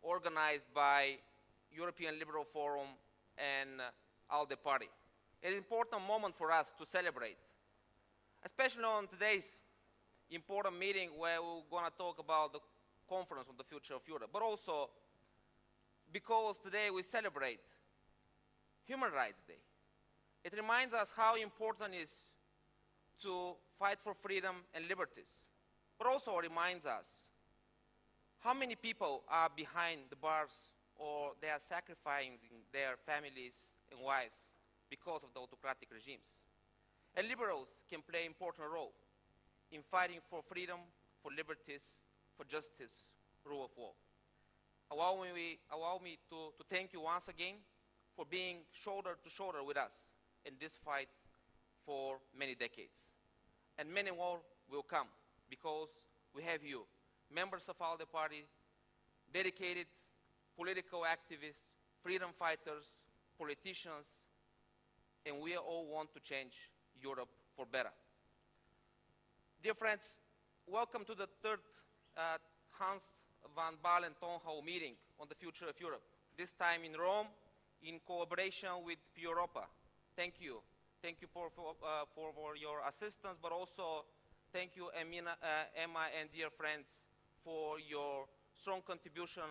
organized by European Liberal Forum and ALDE Party. It's an important moment for us to celebrate, especially on today's important meeting where we're going to talk about the conference on the future of Europe, but also because today we celebrate Human Rights Day. It reminds us how important it is to fight for freedom and liberties, but also reminds us how many people are behind the bars or they are sacrificing their families and wives because of the autocratic regimes. And liberals can play an important role in fighting for freedom, for liberties, for justice, rule of law. Allow me to thank you once again for being shoulder to shoulder with us in this fight for many decades. And many more will come because we have you, members of ALDE Party, dedicated political activists, freedom fighters, politicians, and we all want to change Europe for better. Dear friends, welcome to the third Hans van Baalen Town Hall meeting on the future of Europe, this time in Rome in collaboration with Europa. Thank you. Thank you for your assistance, but also thank you, Emma and dear friends, for your strong contribution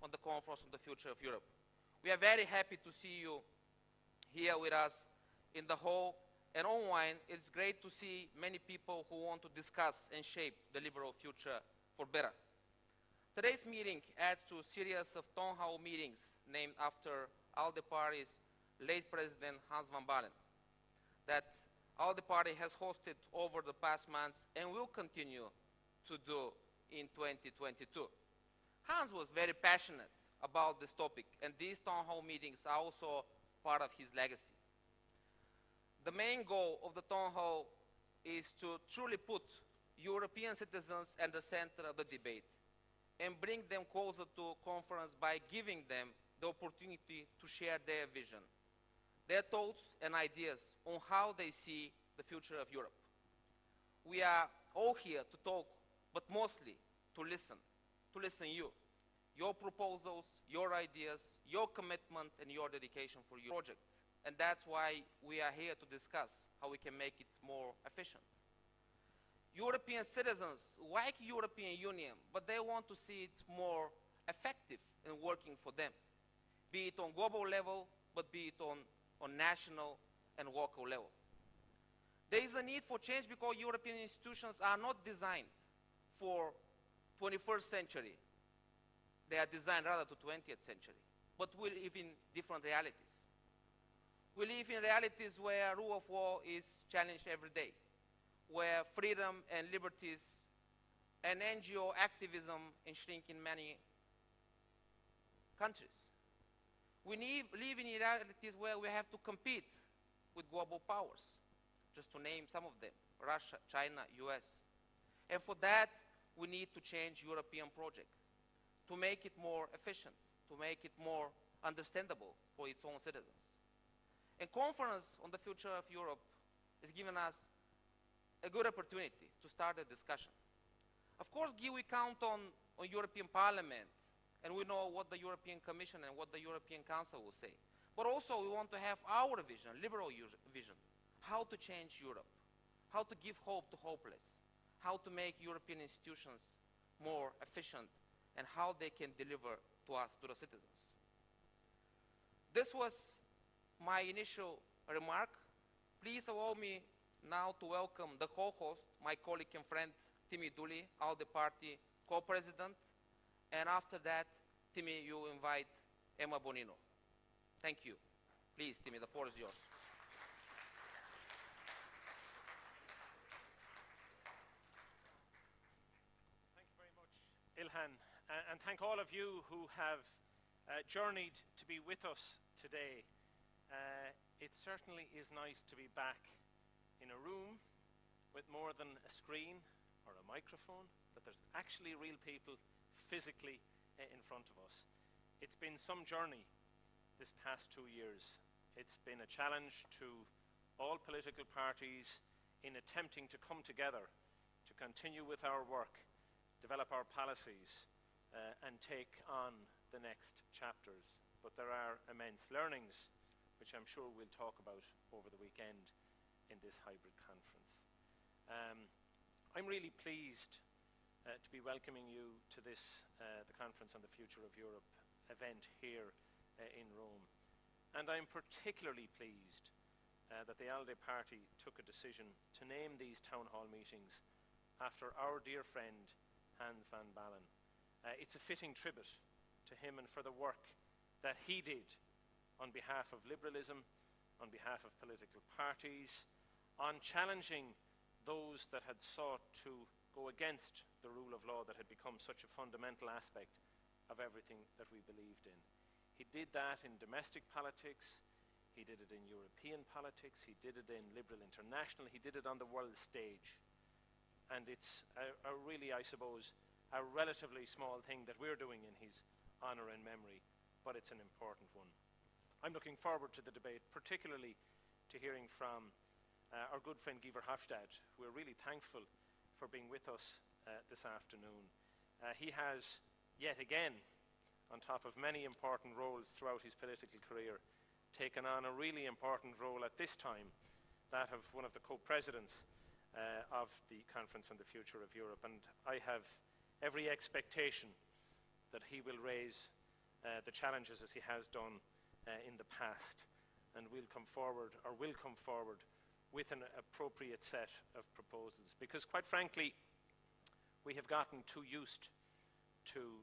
on the conference on the future of Europe. We are very happy to see you here with us in the hall and online. It's great to see many people who want to discuss and shape the liberal future for better. Today's meeting adds to a series of town hall meetings named after ALDE Party's late president Hans van Baalen that ALDE Party has hosted over the past months and will continue to do in 2022. Hans was very passionate about this topic, and these town hall meetings are also part of his legacy. The main goal of the town hall is to truly put European citizens at the center of the debate and bring them closer to conference by giving them the opportunity to share their vision, their thoughts and ideas on how they see the future of Europe. We are all here to talk, but mostly to listen you, your proposals, your ideas, your commitment, and your dedication for your project. And that's why we are here to discuss how we can make it more efficient. European citizens like European Union, but they want to see it more effective in working for them, be it on global level, but be it on national and local level. There is a need for change because European institutions are not designed for 21st century. They are designed rather to 20th century, but we live in different realities. We live in realities where rule of law is challenged every day, where freedom and liberties and NGO activism is shrinking in many countries. We live in realities where we have to compete with global powers, just to name some of them, Russia, China, US. And for that, we need to change European project, to make it more efficient, to make it more understandable for its own citizens. A conference on the future of Europe is giving us a good opportunity to start a discussion. Of course, we count on European Parliament, and we know what the European Commission and what the European Council will say. But also we want to have our vision, liberal vision, how to change Europe, how to give hope to hopeless, how to make European institutions more efficient, and how they can deliver to us, to the citizens. This was my initial remark. Please allow me now to welcome the co-host, my colleague and friend, Timmy Dooley, ALDE Party Co-President. And after that, Timmy, you invite Emma Bonino. Thank you. Please, Timmy, the floor is yours. Thank you very much, Ilhan. And thank all of you who have journeyed to be with us today. It certainly is nice to be back in a room with more than a screen or a microphone, that there's actually real people physically in front of us. It's been some journey this past 2 years. It's been a challenge to all political parties in attempting to come together to continue with our work, develop our policies, and take on the next chapters. But there are immense learnings, which I'm sure we'll talk about over the weekend in this hybrid conference. I'm really pleased to be welcoming you to this, the Conference on the Future of Europe event here in Rome. And I'm particularly pleased that the ALDE party took a decision to name these town hall meetings after our dear friend Hans van Balen. It's a fitting tribute to him and for the work that he did on behalf of liberalism, on behalf of political parties, on challenging those that had sought to go against the rule of law that had become such a fundamental aspect of everything that we believed in. He did that in domestic politics, he did it in European politics, he did it in Liberal International, he did it on the world stage. And it's a really, I suppose, a relatively small thing that we're doing in his honor and memory, but it's an important one. I'm looking forward to the debate, particularly to hearing from our good friend Guy Verhofstadt. We're really thankful for being with us this afternoon. He has, yet again, on top of many important roles throughout his political career, taken on a really important role at this time, that of one of the co-presidents of the Conference on the Future of Europe. And I have every expectation that he will raise the challenges as he has done in the past, and will come forward with an appropriate set of proposals. Because quite frankly, we have gotten too used to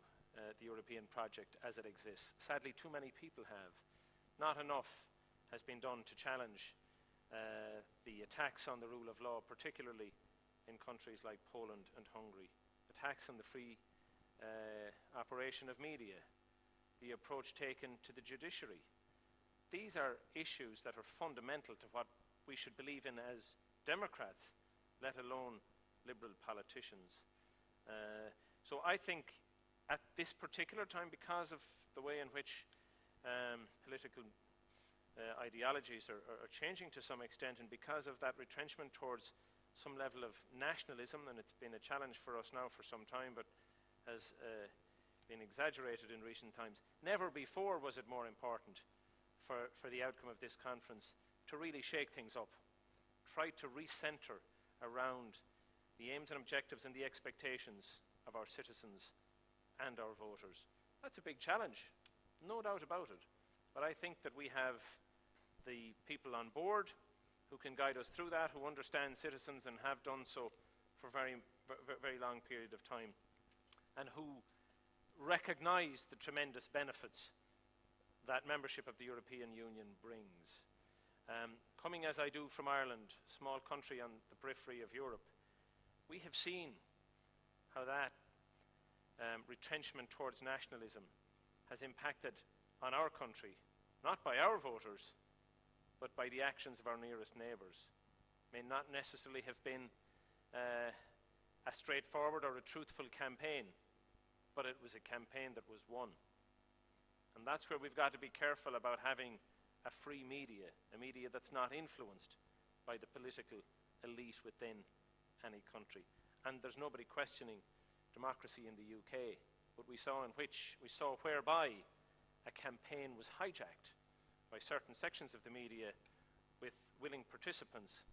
the European project as it exists. Sadly, too many people have. Not enough has been done to challenge the attacks on the rule of law, particularly in countries like Poland and Hungary. Attacks on the free operation of media, the approach taken to the judiciary. These are issues that are fundamental to what we should believe in as Democrats, let alone liberal politicians. So I think at this particular time, because of the way in which political ideologies are changing to some extent, and because of that retrenchment towards some level of nationalism, and it's been a challenge for us now for some time, but has been exaggerated in recent times. Never before was it more important for the outcome of this conference to really shake things up, try to recenter around the aims and objectives and the expectations of our citizens and our voters. That's a big challenge, no doubt about it. But I think that we have the people on board who can guide us through that, who understand citizens and have done so for a very long period of time, and who recognize the tremendous benefits that membership of the European Union brings. Coming as I do from Ireland, small country on the periphery of Europe, we have seen how that retrenchment towards nationalism has impacted on our country, not by our voters, but by the actions of our nearest neighbours. May not necessarily have been a straightforward or a truthful campaign, but it was a campaign that was won. And that's where we've got to be careful about having a free media, a media that's not influenced by the political elite within any country. And there's nobody questioning democracy in the UK, but we saw whereby a campaign was hijacked by certain sections of the media with willing participants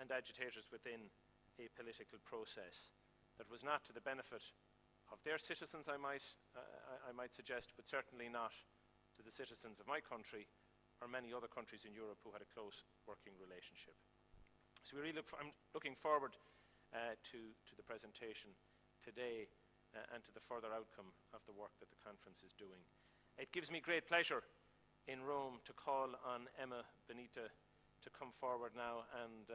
and agitators within a political process that was not to the benefit of their citizens, I might suggest, but certainly not to the citizens of my country or many other countries in Europe who had a close working relationship. So I'm looking forward to the presentation today and to the further outcome of the work that the conference is doing. It gives me great pleasure in Rome to call on Emma Benedetto to come forward now and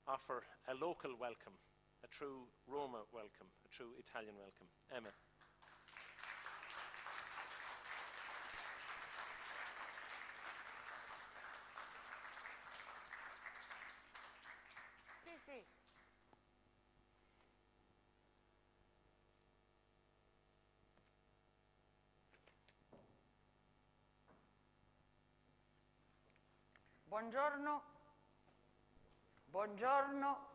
offer a local welcome, a true Roma welcome, a true Italian welcome. Emma. Sì. Buongiorno. Buongiorno.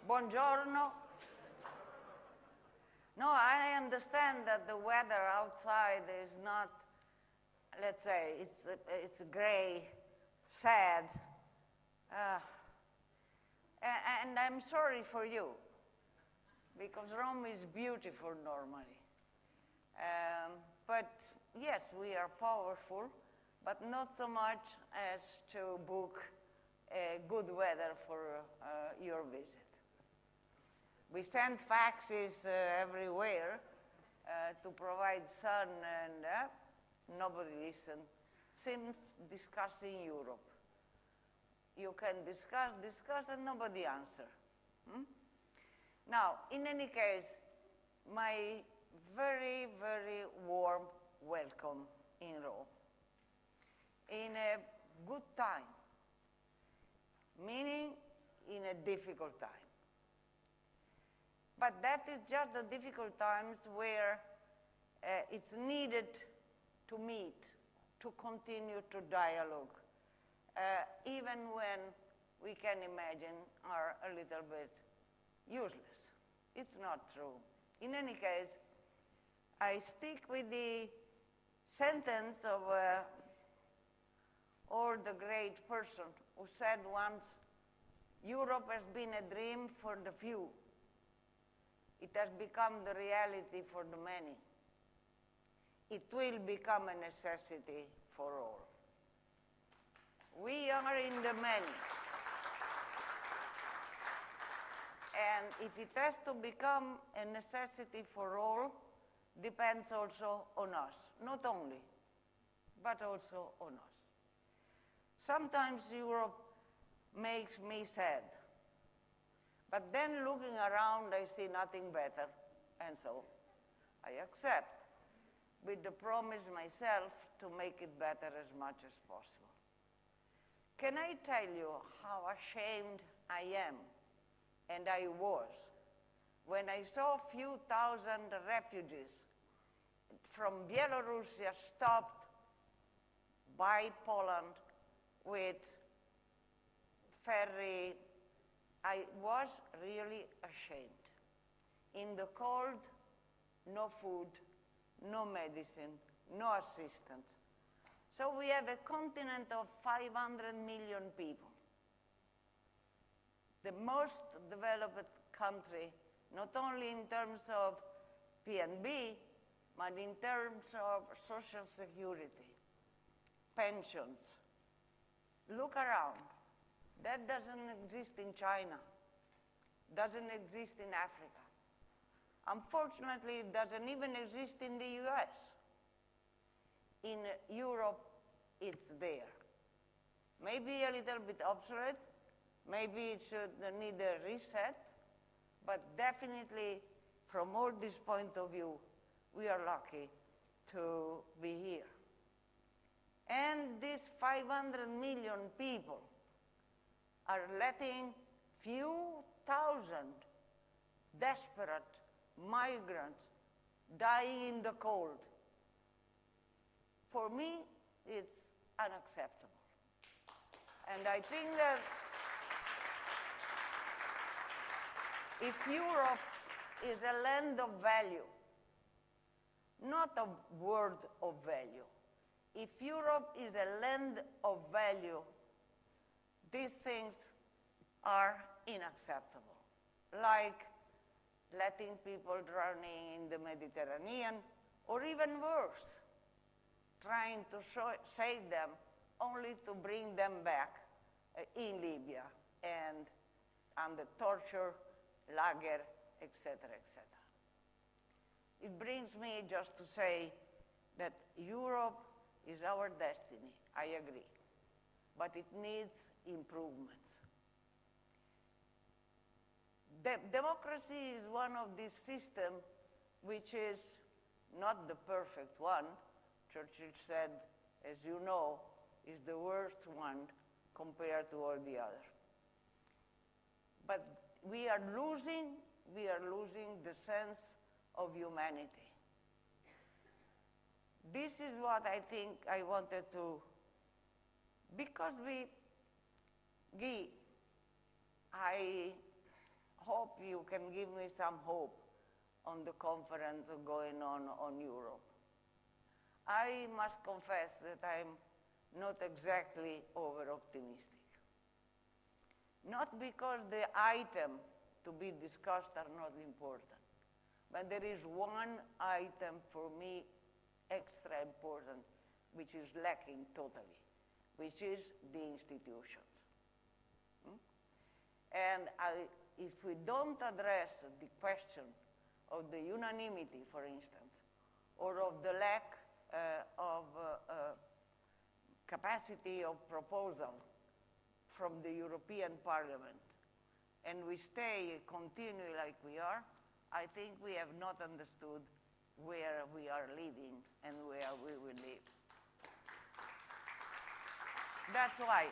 Buongiorno. No, I understand that the weather outside is not, let's say, it's gray, sad, and I'm sorry for you, because Rome is beautiful normally. But yes, we are powerful, but not so much as to book good weather for your visit. We send faxes everywhere to provide sun, and nobody listens. Seems discussing Europe. You can discuss, and nobody answers. Now, in any case, my very, very warm welcome in Rome. In a good time, meaning in a difficult time. But that is just the difficult times where it's needed to meet, to continue to dialogue, even when we can imagine are a little bit useless. It's not true. In any case, I stick with the sentence of all the great person who said once, Europe has been a dream for the few. It has become the reality for the many. It will become a necessity for all. We are in the many. And if it has to become a necessity for all, depends also on us. Not only, but also on us. Sometimes Europe makes me sad. But then looking around, I see nothing better. And so I accept, with the promise myself to make it better as much as possible. Can I tell you how ashamed I am, and I was, when I saw a few thousand refugees from Belarus stopped by Poland with ferry. I was really ashamed. In the cold, no food, no medicine, no assistance. So we have a continent of 500 million people. The most developed country, not only in terms of PNB, but in terms of social security, pensions. Look around. That doesn't exist in China, doesn't exist in Africa. Unfortunately, it doesn't even exist in the US. In Europe, it's there. Maybe a little bit obsolete, maybe it should need a reset, but definitely from all this point of view, we are lucky to be here. And these 500 million people are letting few thousand desperate migrants dying in the cold. For me, it's unacceptable. And I think that if Europe is a land of value, not a word of value, if Europe is a land of value, these things are unacceptable, like letting people drowning in the Mediterranean, or even worse, trying to save them only to bring them back in Libya and under torture, lager, etc., etc. It brings me just to say that Europe is our destiny, I agree, but it needs improvements. Democracy is one of these systems which is not the perfect one. Churchill said, as you know, is the worst one compared to all the others. But we are losing the sense of humanity. This is what I think I wanted to, because Guy, I hope you can give me some hope. on the conference going on Europe. I must confess that I'm not exactly over-optimistic. Not because the item to be discussed are not important, but there is one item for me extra important, which is lacking totally, which is the institutions. And if we don't address the question of the unanimity, for instance, or of the lack of capacity of proposal from the European Parliament, and we stay continually like we are, I think we have not understood where we are living and where we will live. That's why.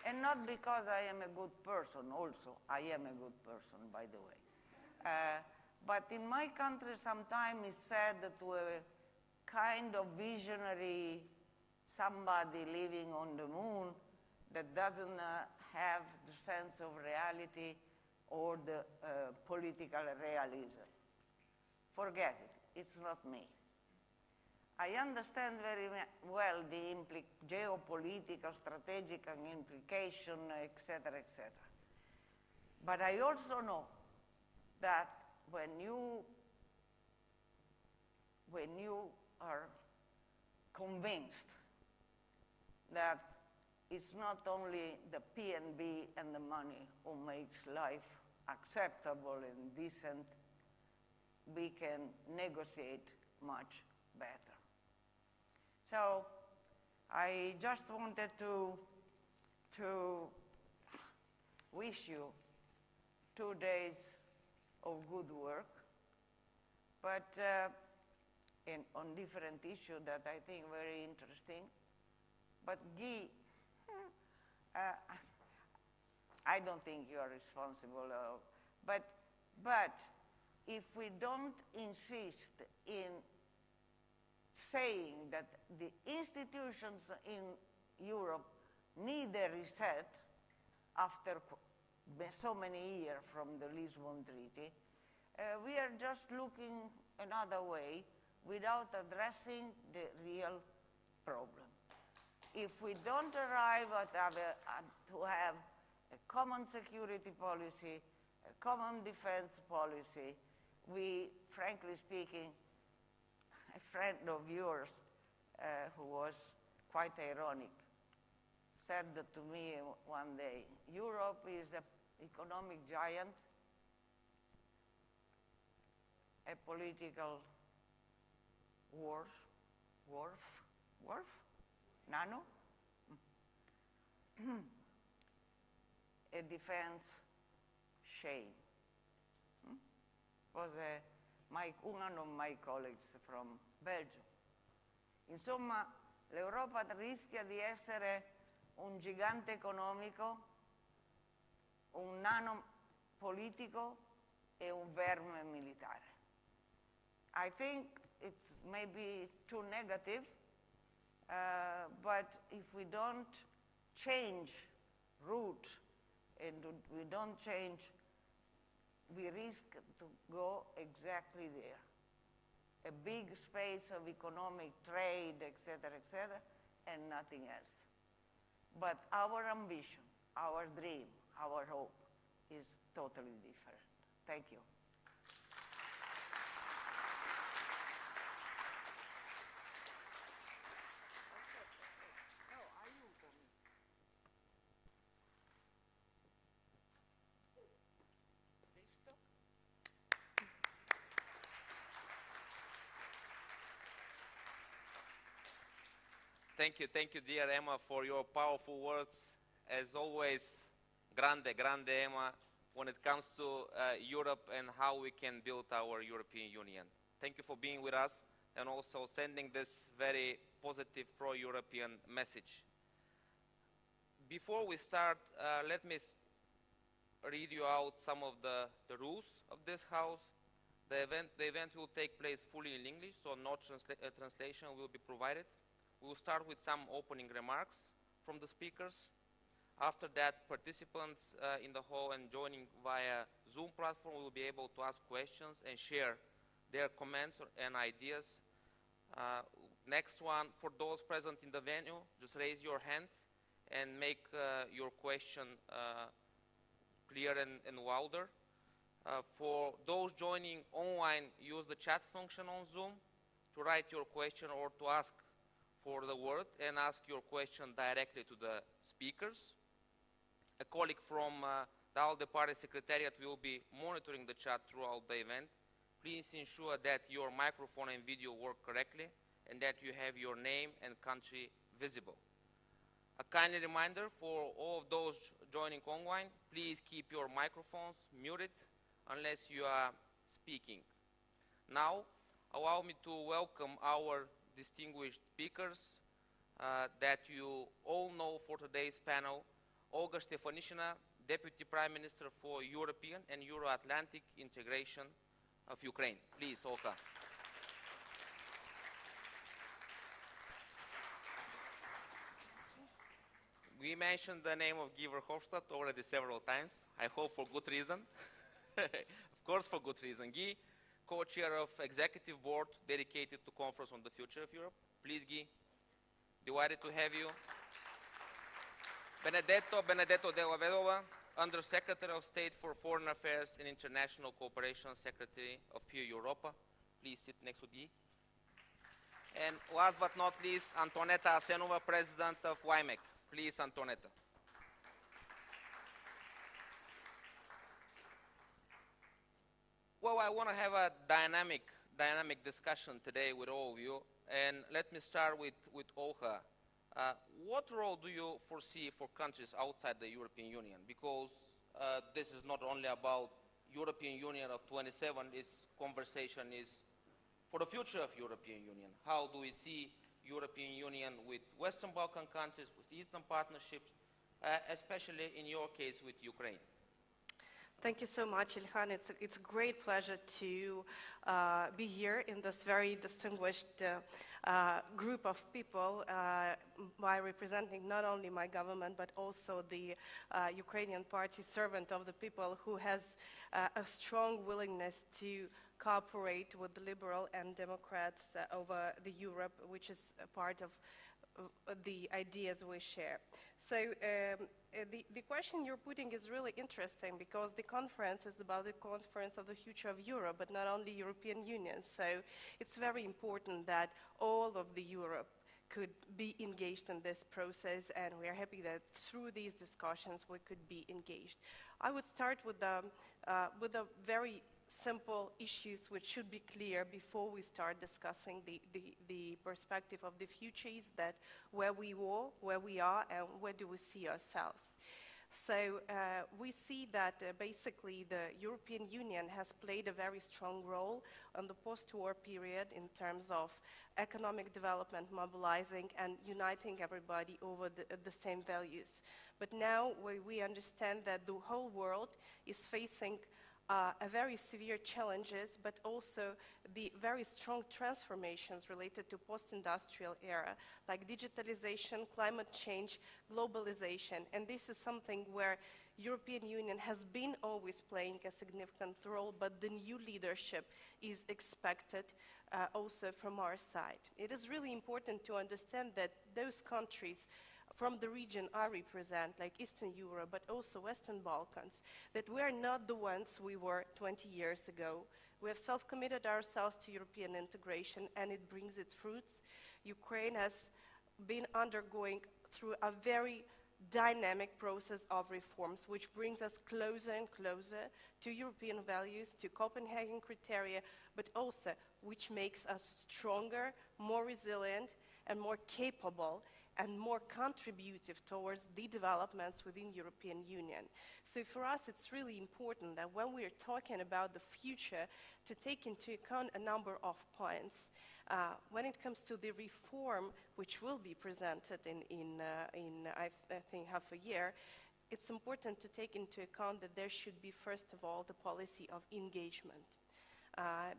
And not because I am a good person also. I am a good person, by the way. But in my country, sometimes it's said to a kind of visionary somebody living on the moon that doesn't have the sense of reality or the political realism. Forget it. It's not me. I understand very well the geopolitical, strategic implication, etc., etc. But I also know that when you are convinced that it's not only the P&B and the money who makes life acceptable and decent, we can negotiate much better. So I just wanted to wish you 2 days of good work, but on different issues that I think very interesting. But Guy, I don't think you are responsible, but if we don't insist in saying that the institutions in Europe need a reset after so many years from the Lisbon Treaty, we are just looking another way without addressing the real problem. If we don't arrive at to have a common security policy, a common defense policy, we, frankly speaking, a friend of yours who was quite ironic said to me one day, Europe is an economic giant, a political nano, a defense shame. Was one of my colleagues from Belgium. Insomma, l'Europa rischia di essere un gigante economico, un nano politico e un verme militare. I think it's maybe too negative, but if we don't change route and we don't change, we risk to go exactly there. A big space of economic trade, etc., and nothing else. But our ambition, our dream, our hope is totally different. Thank you. Thank you, dear Emma, for your powerful words. As always, grande Emma, when it comes to Europe and how we can build our European Union. Thank you for being with us and also sending this very positive pro-European message. Before we start, let me read you out some of the rules of this house. The event will take place fully in English, so no translation will be provided. We will start with some opening remarks from the speakers. After that, participants in the hall and joining via Zoom platform will be able to ask questions and share their comments and ideas. Next one, for those present in the venue, just raise your hand and make your question clear and louder. For those joining online, use the chat function on Zoom to write your question or to ask for the word and ask your question directly to the speakers. A colleague from the ALDE Party Secretariat will be monitoring the chat throughout the event. Please ensure that your microphone and video work correctly and that you have your name and country visible. A kindly reminder for all of those joining online, please keep your microphones muted unless you are speaking. Now, allow me to welcome our distinguished speakers that you all know for today's panel. Olga Stefanishina, Deputy Prime Minister for European and Euro-Atlantic Integration of Ukraine. Please, Olga. We mentioned the name of Guy Verhofstadt already several times, I hope for good reason. Of course for good reason. Guy, co-chair of Executive Board dedicated to Conference on the Future of Europe. Please, Guy. Delighted to have you. Benedetto Della, Vedova, Under Secretary of State for Foreign Affairs and International Cooperation, Secretary of PU Europa. Please sit next to Guy. And last but not least, Antoneta Asenova, President of LYMEC. Please, Antoneta. Well, I want to have a dynamic discussion today with all of you. And let me start with Olga. What role do you foresee for countries outside the European Union? Because this is not only about European Union of 27, this conversation is for the future of European Union. How do we see European Union with Western Balkan countries, with Eastern partnerships, especially in your case with Ukraine? Thank you so much, Ilhan. It's a great pleasure to be here in this very distinguished group of people by representing not only my government, but also the Ukrainian party, servant of the people, who has a strong willingness to cooperate with the liberal and Democrats over the Europe, which is a part of the ideas we share. So the question you're putting is really interesting, because the conference is about the conference of the future of Europe, but not only European Union. So it's very important that all of the Europe could be engaged in this process, and we are happy that through these discussions we could be engaged. I would start with the very simple issues which should be clear before we start discussing the perspective of the future, is that where we were, where we are, and where do we see ourselves. So we see that basically the European Union has played a very strong role on the post-war period in terms of economic development, mobilizing and uniting everybody over the same values. But now we understand that the whole world is facing a very severe challenges, but also the very strong transformations related to post-industrial era, like digitalization, climate change, globalization. And this is something where European Union has been always playing a significant role, but the new leadership is expected also from our side. It is really important to understand that those countries from the region I represent, like Eastern Europe, but also Western Balkans, that we are not the ones we were 20 years ago. We have self-committed ourselves to European integration, and it brings its fruits. Ukraine has been undergoing through a very dynamic process of reforms, which brings us closer and closer to European values, to Copenhagen criteria, but also which makes us stronger, more resilient, and more capable and more contributive towards the developments within European Union. So for us, it's really important that when we are talking about the future, to take into account a number of points. When it comes to the reform, which will be presented in I think half a year, it's important to take into account that there should be, first of all, the policy of engagement.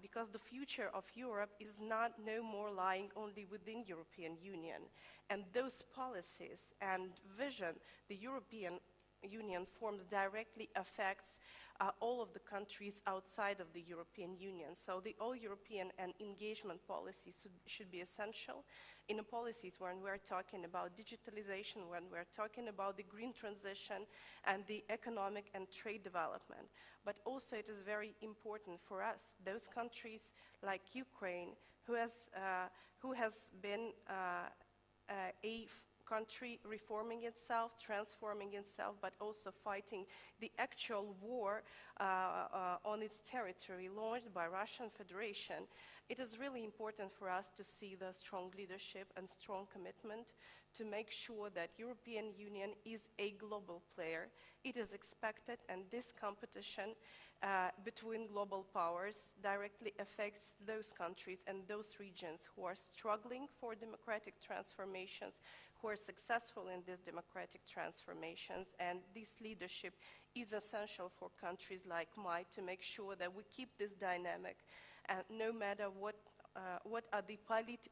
because the future of Europe is not no more lying only within European Union. And those policies and vision the European Union forms directly affects all of the countries outside of the European Union. So the all-European and engagement policies should be essential in the policies when we're talking about digitalization, when we're talking about the green transition and the economic and trade development. But also it is very important for us, those countries like Ukraine, who has been a country reforming itself, transforming itself, but also fighting the actual war on its territory launched by Russian Federation. It is really important for us to see the strong leadership and strong commitment to make sure that European Union is a global player. It is expected, and this competition between global powers directly affects those countries and those regions who are struggling for democratic transformations, who are successful in these democratic transformations, and this leadership is essential for countries like mine to make sure that we keep this dynamic, and no matter what are the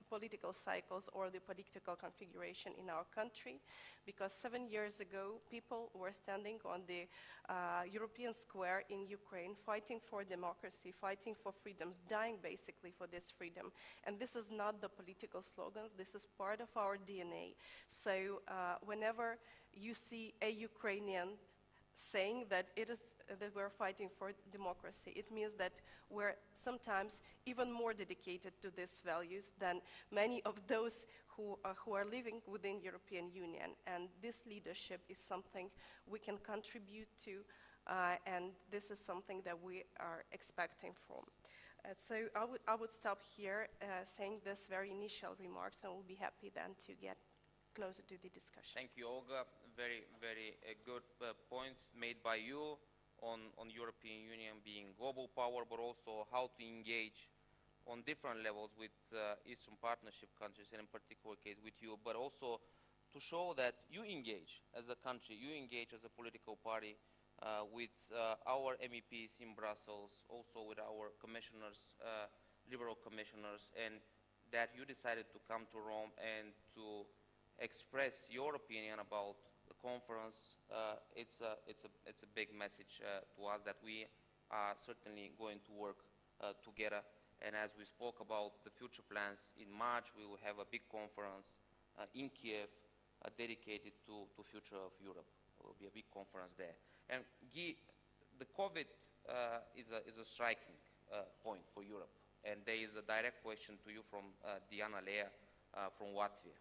political cycles or the political configuration in our country, because 7 years ago, people were standing on the European square in Ukraine, fighting for democracy, fighting for freedoms, dying basically for this freedom. And this is not the political slogans, this is part of our DNA. So whenever you see a Ukrainian saying that that we're fighting for democracy, it means that we're sometimes even more dedicated to these values than many of those who are living within European Union. And this leadership is something we can contribute to, and this is something that we are expecting from. So I would stop here saying this very initial remarks, and we'll be happy then to get closer to the discussion. Thank you, Olga. Very, very good points made by you on European Union being global power, but also how to engage on different levels with Eastern Partnership countries, and in particular case with you, but also to show that you engage as a country, you engage as a political party with our MEPs in Brussels, also with our commissioners, liberal commissioners, and that you decided to come to Rome and to express your opinion about the conference. It's a big message to us that we are certainly going to work together. And as we spoke about the future plans, in March we will have a big conference in Kiev dedicated to future of Europe. There will be a big conference there. And Guy, the COVID is a striking point for Europe. And there is a direct question to you from Diana Lea from Latvia.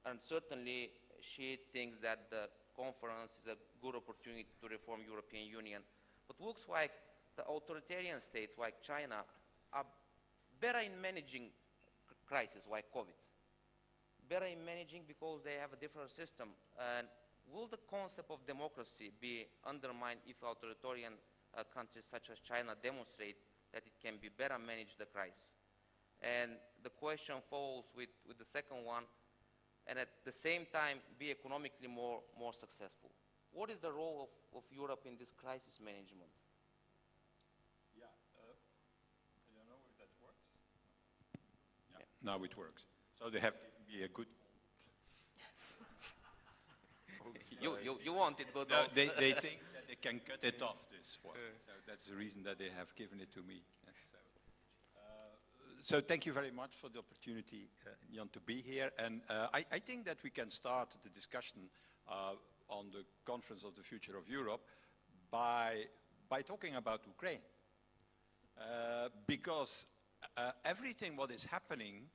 And certainly she thinks that the conference is a good opportunity to reform European Union. But looks like the authoritarian states like China are better in managing crises like COVID. Better in managing because they have a different system. And will the concept of democracy be undermined if authoritarian countries such as China demonstrate that it can be better manage the crisis? And the question falls with the second one, and at the same time be economically more successful. What is the role of Europe in this crisis management? Yeah, I don't know if that works. Yeah, now it works. So they have given me a good... you want it good. No, they think that they can cut it off this one. So that's the reason that they have given it to me. So thank you very much for the opportunity, Jan, to be here. And I think that we can start the discussion on the Conference of the Future of Europe by talking about Ukraine. Because everything what is happening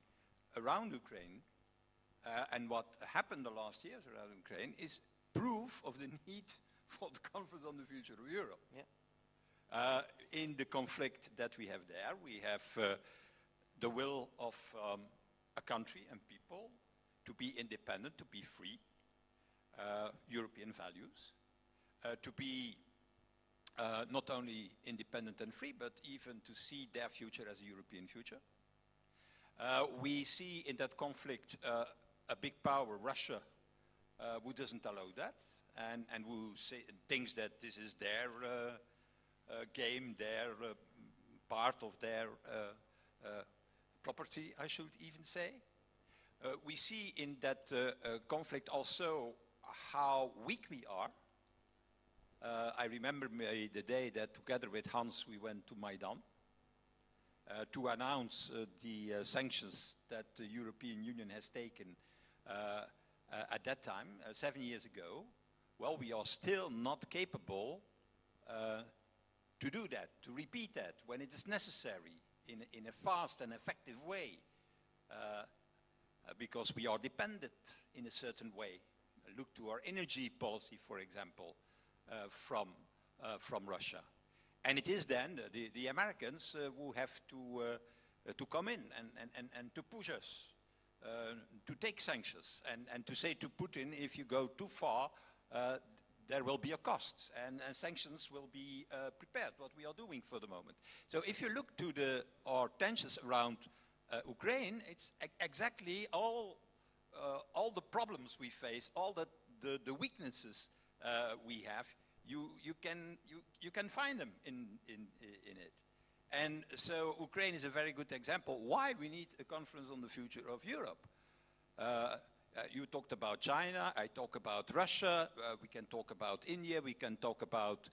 around Ukraine and what happened the last years around Ukraine is proof of the need for the Conference on the Future of Europe. Yeah. In the conflict that we have there, we have the will of a country and people to be independent, to be free, European values, to be not only independent and free, but even to see their future as a European future. We see in that conflict a big power, Russia, who doesn't allow that, and who thinks that this is their game, their part of their property, I should even say. We see in that conflict also how weak we are. I remember the day that together with Hans we went to Maidan to announce the sanctions that the European Union has taken at that time, 7 years ago. Well, we are still not capable to do that, to repeat that when it is necessary in a fast and effective way, because we are dependent in a certain way. Look to our energy policy, for example, from Russia. And it is then the Americans who have to come in and to push us, to take sanctions, and to say to Putin, if you go too far, there will be a cost, and sanctions will be prepared, what we are doing for the moment. So if you look to our tensions around Ukraine, it's exactly all the problems we face, all the weaknesses we have, you can find them in it. And so Ukraine is a very good example why we need a conference on the future of Europe. You talked about China, I talk about Russia, we can talk about India, we can talk about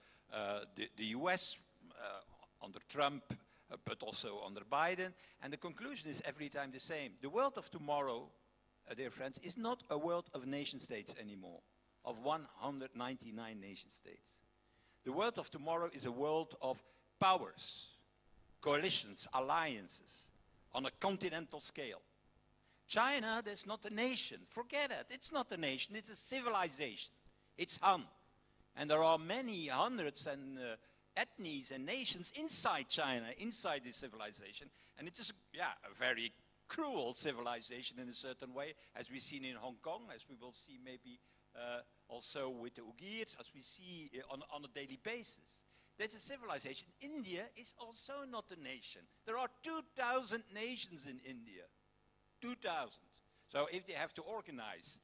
the US under Trump, but also under Biden. And the conclusion is every time the same. The world of tomorrow, dear friends, is not a world of nation states anymore, of 199 nation states. The world of tomorrow is a world of powers, coalitions, alliances, on a continental scale. China, that's not a nation. Forget it. It's not a nation. It's a civilization. It's Han. And there are many hundreds and ethnies and nations inside China, inside this civilization. And it is, a very cruel civilization in a certain way, as we've seen in Hong Kong, as we will see maybe also with the Uyghurs, as we see on a daily basis. That's a civilization. India is also not a nation. There are 2,000 nations in India. 2,000. So if they have to organize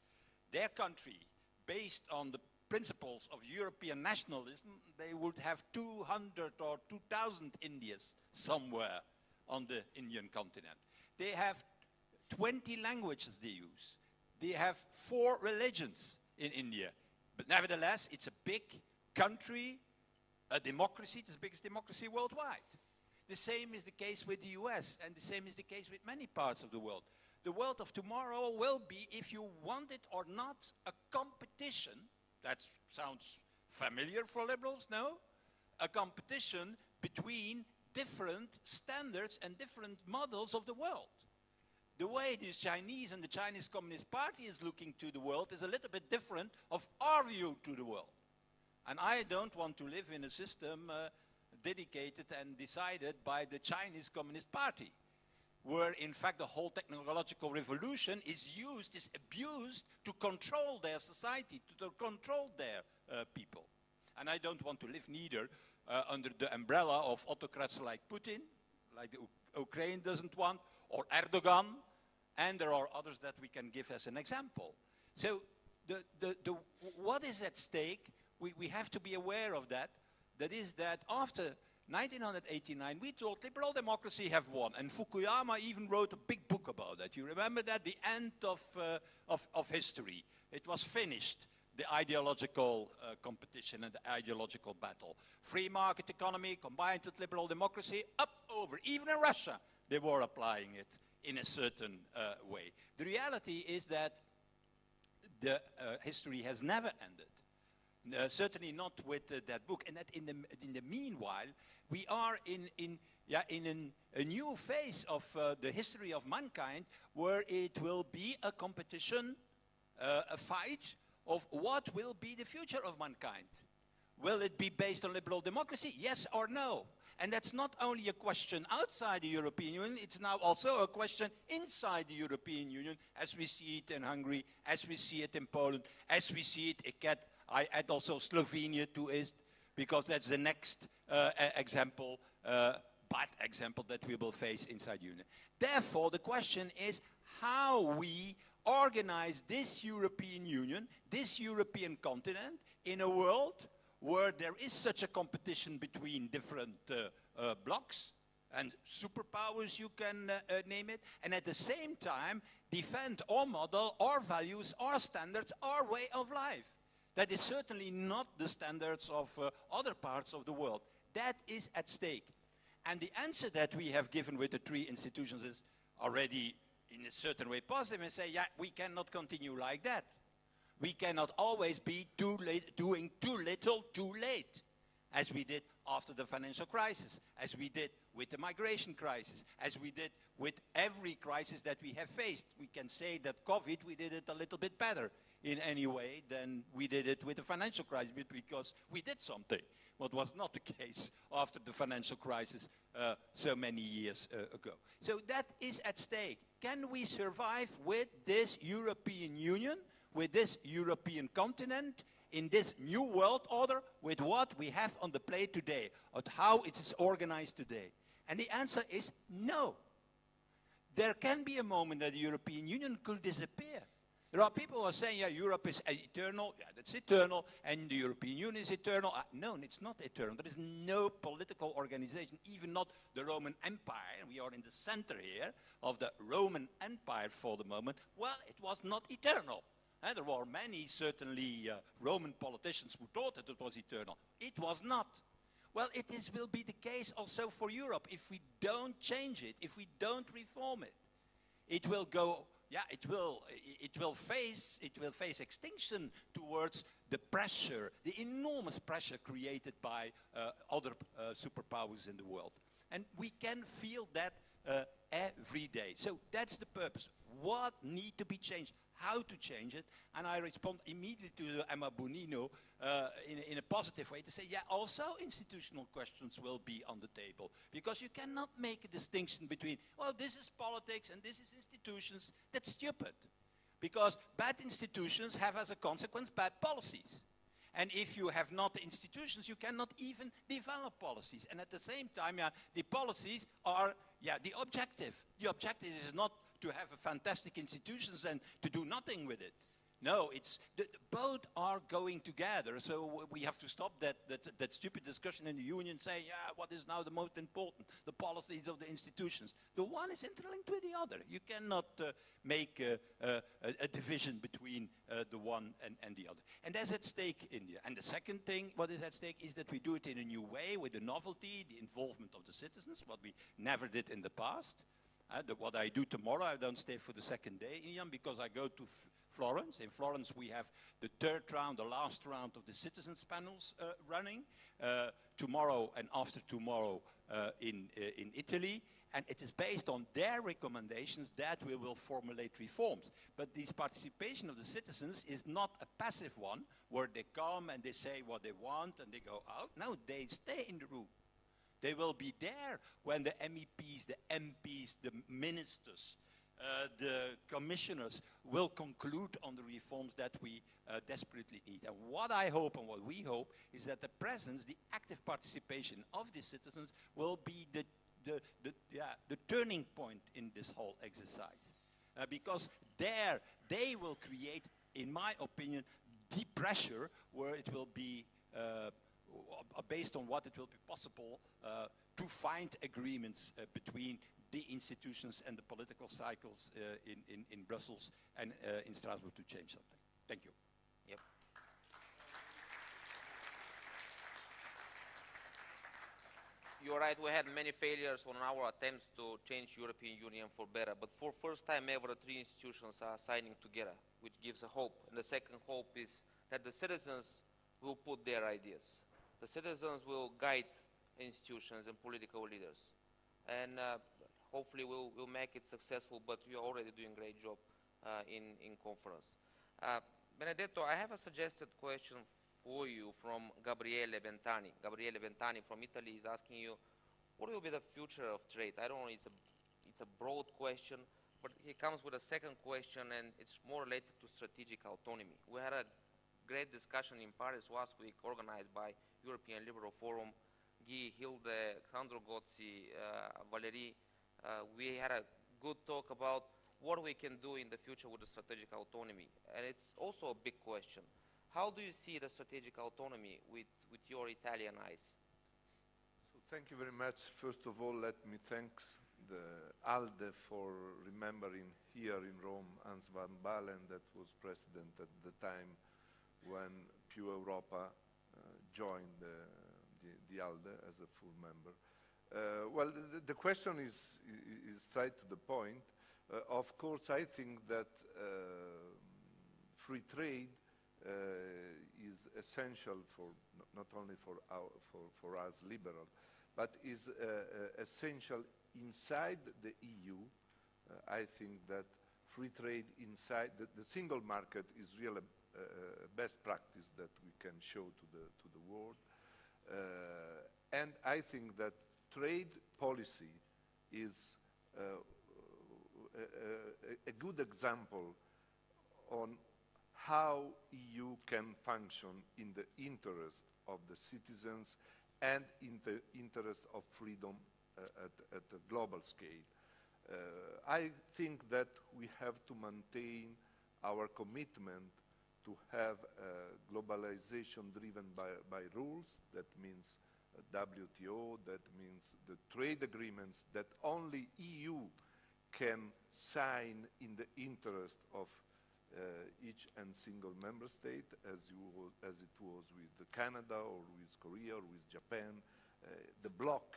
their country based on the principles of European nationalism, they would have 200 or 2,000 Indias somewhere on the Indian continent. They have 20 languages they use. They have 4 religions in India. But nevertheless, it's a big country, a democracy, it's the biggest democracy worldwide. The same is the case with the US, and the same is the case with many parts of the world. The world of tomorrow will be, if you want it or not, a competition. That sounds familiar for liberals, no? A competition between different standards and different models of the world. The way the Chinese and the Chinese Communist Party is looking to the world is a little bit different of our view to the world. And I don't want to live in a system dedicated and decided by the Chinese Communist Party, where in fact the whole technological revolution is used, is abused to control their society, to control their people. And I don't want to live neither under the umbrella of autocrats like Putin, like the Ukraine doesn't want, or Erdogan, and there are others that we can give as an example. So what is at stake, we have to be aware of that. That is that after 1989, we thought liberal democracy have won, and Fukuyama even wrote a big book about that. You remember that? The end of history. It was finished, the ideological competition and the ideological battle. Free market economy combined with liberal democracy, up, over. Even in Russia, they were applying it in a certain way. The reality is that the history has never ended. Certainly not with that book, and that in the meanwhile, we are in a new phase of the history of mankind, where it will be a competition, a fight of what will be the future of mankind. Will it be based on liberal democracy, yes or no? And that's not only a question outside the European Union, it's now also a question inside the European Union, as we see it in Hungary, as we see it in Poland, as we see it in I add also Slovenia to it, because that's the next example, bad example that we will face inside Union. Therefore, the question is how we organize this European Union, this European continent, in a world where there is such a competition between different blocs, and superpowers, you can name it, and at the same time defend our model, our values, our standards, our way of life. That is certainly not the standards of other parts of the world. That is at stake. And the answer that we have given with the three institutions is already in a certain way positive, and say, yeah, we cannot continue like that. We cannot always be too late, doing too little, too late, as we did after the financial crisis, as we did with the migration crisis, as we did with every crisis that we have faced. We can say that COVID, we did it a little bit better in any way than we did it with the financial crisis, because we did something. What was not the case after the financial crisis so many years ago. So that is at stake. Can we survive with this European Union, with this European continent, in this new world order, with what we have on the plate today, of how it is organized today? And the answer is no. There can be a moment that the European Union could disappear. There are people who are saying, yeah, Europe is eternal. Yeah, that's eternal. And the European Union is eternal. No, it's not eternal. There is no political organization, even not the Roman Empire. We are in the center here of the Roman Empire for the moment. Well, it was not eternal. And there were many, certainly, Roman politicians who thought that it was eternal. It was not. Well, will be the case also for Europe. If we don't change it, if we don't reform it, it will go... Yeah, it will face extinction towards the pressure, the enormous pressure created by other superpowers in the world. And we can feel that every day. So that's the purpose. What needs to be changed? How to change it? And I respond immediately to Emma Bonino in a positive way to say, yeah, also institutional questions will be on the table. Because you cannot make a distinction between, well, this is politics and this is institutions. That's stupid. Because bad institutions have as a consequence bad policies. And if you have not institutions, you cannot even develop policies. And at the same time, yeah, the policies are, yeah, the objective. The objective is not to have a fantastic institutions and to do nothing with it. No, both are going together. So we have to stop that stupid discussion in the union saying, yeah, what is now the most important? The policies of the institutions. The one is interlinked with the other. You cannot make a division between the one and the other. And that's at stake in there. And the second thing, what is at stake, is that we do it in a new way with the novelty, the involvement of the citizens, what we never did in the past. What I do tomorrow, I don't stay for the second day, Ilhan, because I go to Florence. In Florence, we have the third round, the last round of the citizens panels running. Tomorrow and after tomorrow in Italy. And it is based on their recommendations that we will formulate reforms. But this participation of the citizens is not a passive one, where they come and they say what they want and they go out. No, they stay in the room. They will be there when the MEPs, the MPs, the ministers, the commissioners will conclude on the reforms that we desperately need. And what I hope and what we hope is that the presence, the active participation of the citizens will be the turning point in this whole exercise. Because there they will create, in my opinion, the pressure where it will be based on what it will be possible to find agreements between the institutions and the political cycles in Brussels and in Strasbourg to change something. Thank you. Yep. You're right, we had many failures on our attempts to change European Union for better, but for first time ever, three institutions are signing together, which gives a hope. And the second hope is that the citizens will put their ideas. The citizens will guide institutions and political leaders. And hopefully we'll make it successful, but we are already doing a great job in conference. Benedetto, I have a suggested question for you from Gabriele Bentani. Gabriele Bentani from Italy is asking you, what will be the future of trade? I don't know, it's a broad question, but he comes with a second question, and it's more related to strategic autonomy. We had a great discussion in Paris last week, organized by European Liberal Forum, Guy, Hilde, Sandro Gozzi, Valérie. We had a good talk about what we can do in the future with the strategic autonomy. And it's also a big question. How do you see the strategic autonomy with your Italian eyes? So Thank you very much. First of all, let me thank the ALDE for remembering here in Rome Hans van Balen, that was president at the time when Più Europa joined the ALDE as a full member. Well, the question is straight to the point. Of course, I think that free trade is essential for not only for us liberals, but is essential inside the EU. I think that free trade inside the single market is really best practice that we can show to the world. And I think that trade policy is a good example on how EU can function in the interest of the citizens and in the interest of freedom at a global scale. I think that we have to maintain our commitment to have globalization driven by rules. That means WTO, that means the trade agreements that only EU can sign in the interest of each and single member state, as it was with Canada or with Korea or with Japan. The bloc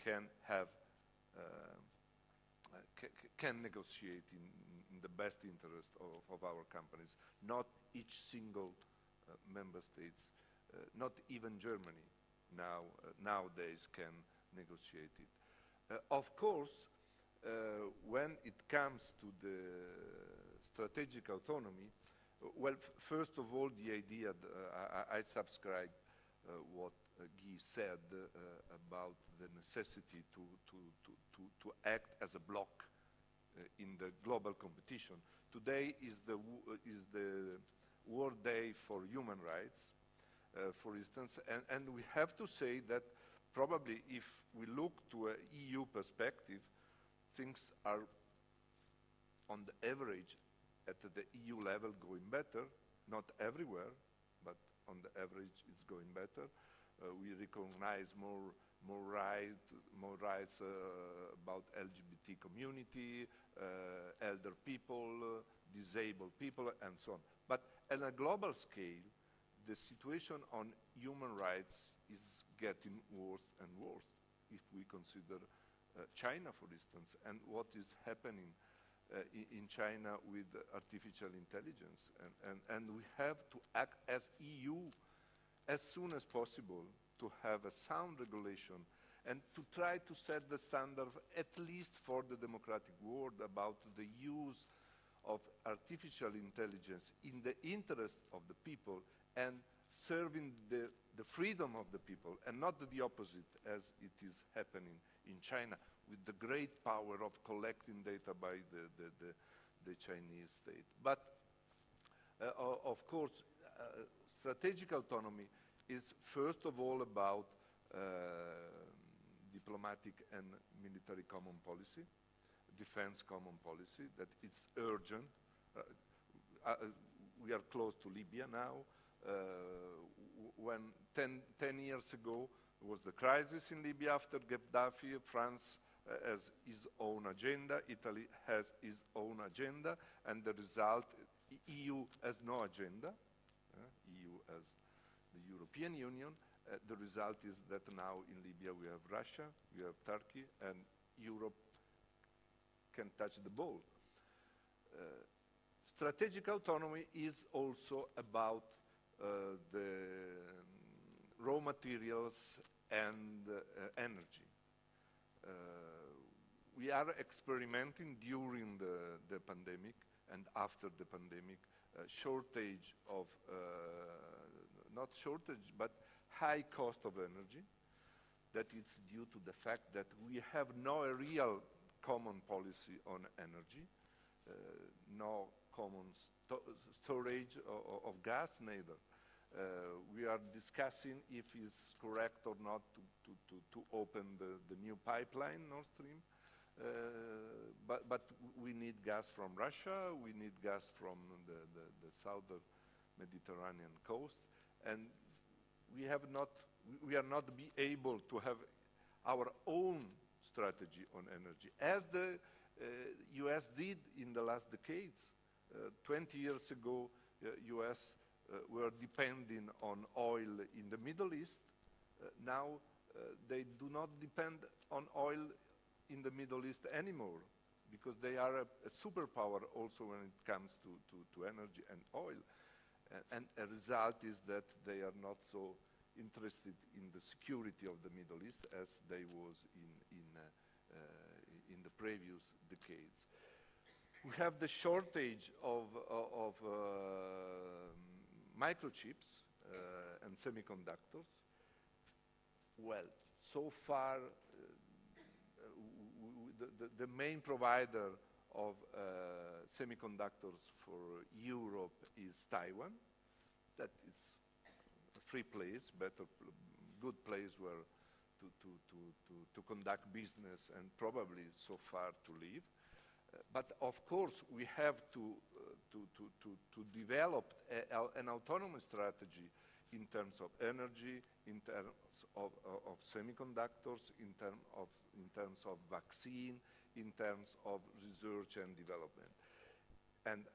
can have can negotiate in the best interest of our companies, not each single member states, not even Germany nowadays can negotiate it. Of course, when it comes to the strategic autonomy, well, first of all, the idea, I subscribe what Guy said about the necessity to act as a bloc in the global competition. Today is the World Day for Human Rights, for instance, and we have to say that probably if we look to an EU perspective, things are on the average at the EU level going better, not everywhere, but on the average it's going better. We recognize more rights about LGBT community, elder people, disabled people, and so on. But on a global scale, the situation on human rights is getting worse and worse. If we consider China, for instance, and what is happening in China with artificial intelligence. And we have to act as EU as soon as possible to have a sound regulation and to try to set the standard, at least for the democratic world, about the use of artificial intelligence in the interest of the people and serving the freedom of the people, and not the opposite, as it is happening in China, with the great power of collecting data by the Chinese state. But of course, strategic autonomy is first of all about diplomatic and military common policy, defense common policy, that it's urgent. We are close to Libya now. When 10 years ago was the crisis in Libya after Gaddafi, France has its own agenda, Italy has its own agenda, and the result, EU has no agenda, EU as the European Union. The result is that now in Libya we have Russia, we have Turkey, and Europe can touch the ball. Strategic autonomy is also about the raw materials and energy. We are experimenting during the pandemic and after the pandemic, shortage of, not shortage, but high cost of energy. That is due to the fact that we have no real common policy on energy, no common storage of gas neither. We are discussing if it's correct or not to open the new pipeline, Nord Stream. But we need gas from Russia, we need gas from the southern Mediterranean coast, and we are not be able to have our own strategy on energy, as the US did in the last decades. 20 years ago, US were depending on oil in the Middle East. Now they do not depend on oil in the Middle East anymore, because they are a superpower also when it comes to energy and oil. And a result is that they are not so interested in the security of the Middle East as they was in the previous decades. We have the shortage of microchips and semiconductors. Well, so far, the main provider of semiconductors for Europe is Taiwan. That is a free place, good place where to conduct business and probably so far to live. But of course, we have to develop an autonomous strategy in terms of energy, in terms of semiconductors, in terms of vaccine, in terms of research and development. And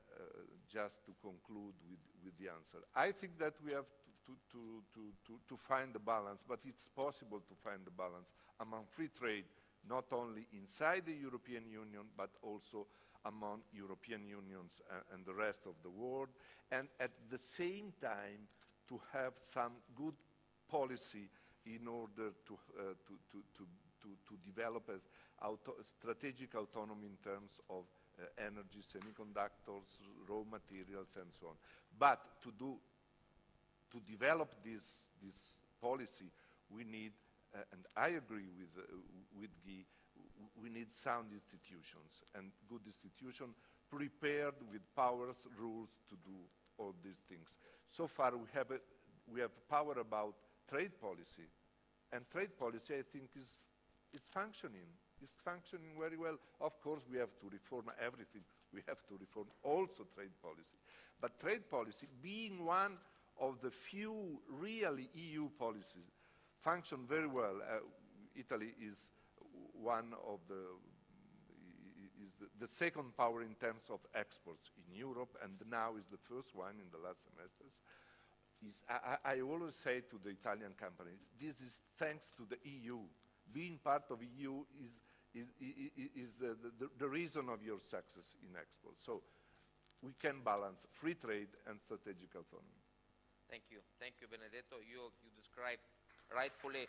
just to conclude with the answer, I think that we have to find the balance, but it's possible to find the balance among free trade, not only inside the European Union, but also among European unions and the rest of the world, and at the same time to have some good policy in order to develop as strategic autonomy in terms of energy, semiconductors, raw materials, and so on. But to develop this policy, we need, and I agree with Guy, we need sound institutions and good institutions prepared with powers, rules to do all these things. So far, we have power about trade policy, and trade policy, I think, is functioning. It's functioning very well. Of course, we have to reform everything. We have to reform also trade policy. But trade policy, being one of the few really EU policies, function very well. Italy is one of the second power in terms of exports in Europe, and now is the first one in the last semesters. I always say to the Italian companies, this is thanks to the EU. Being part of EU is the reason of your success in exports. So we can balance free trade and strategic autonomy. Thank you, Benedetto. You described rightfully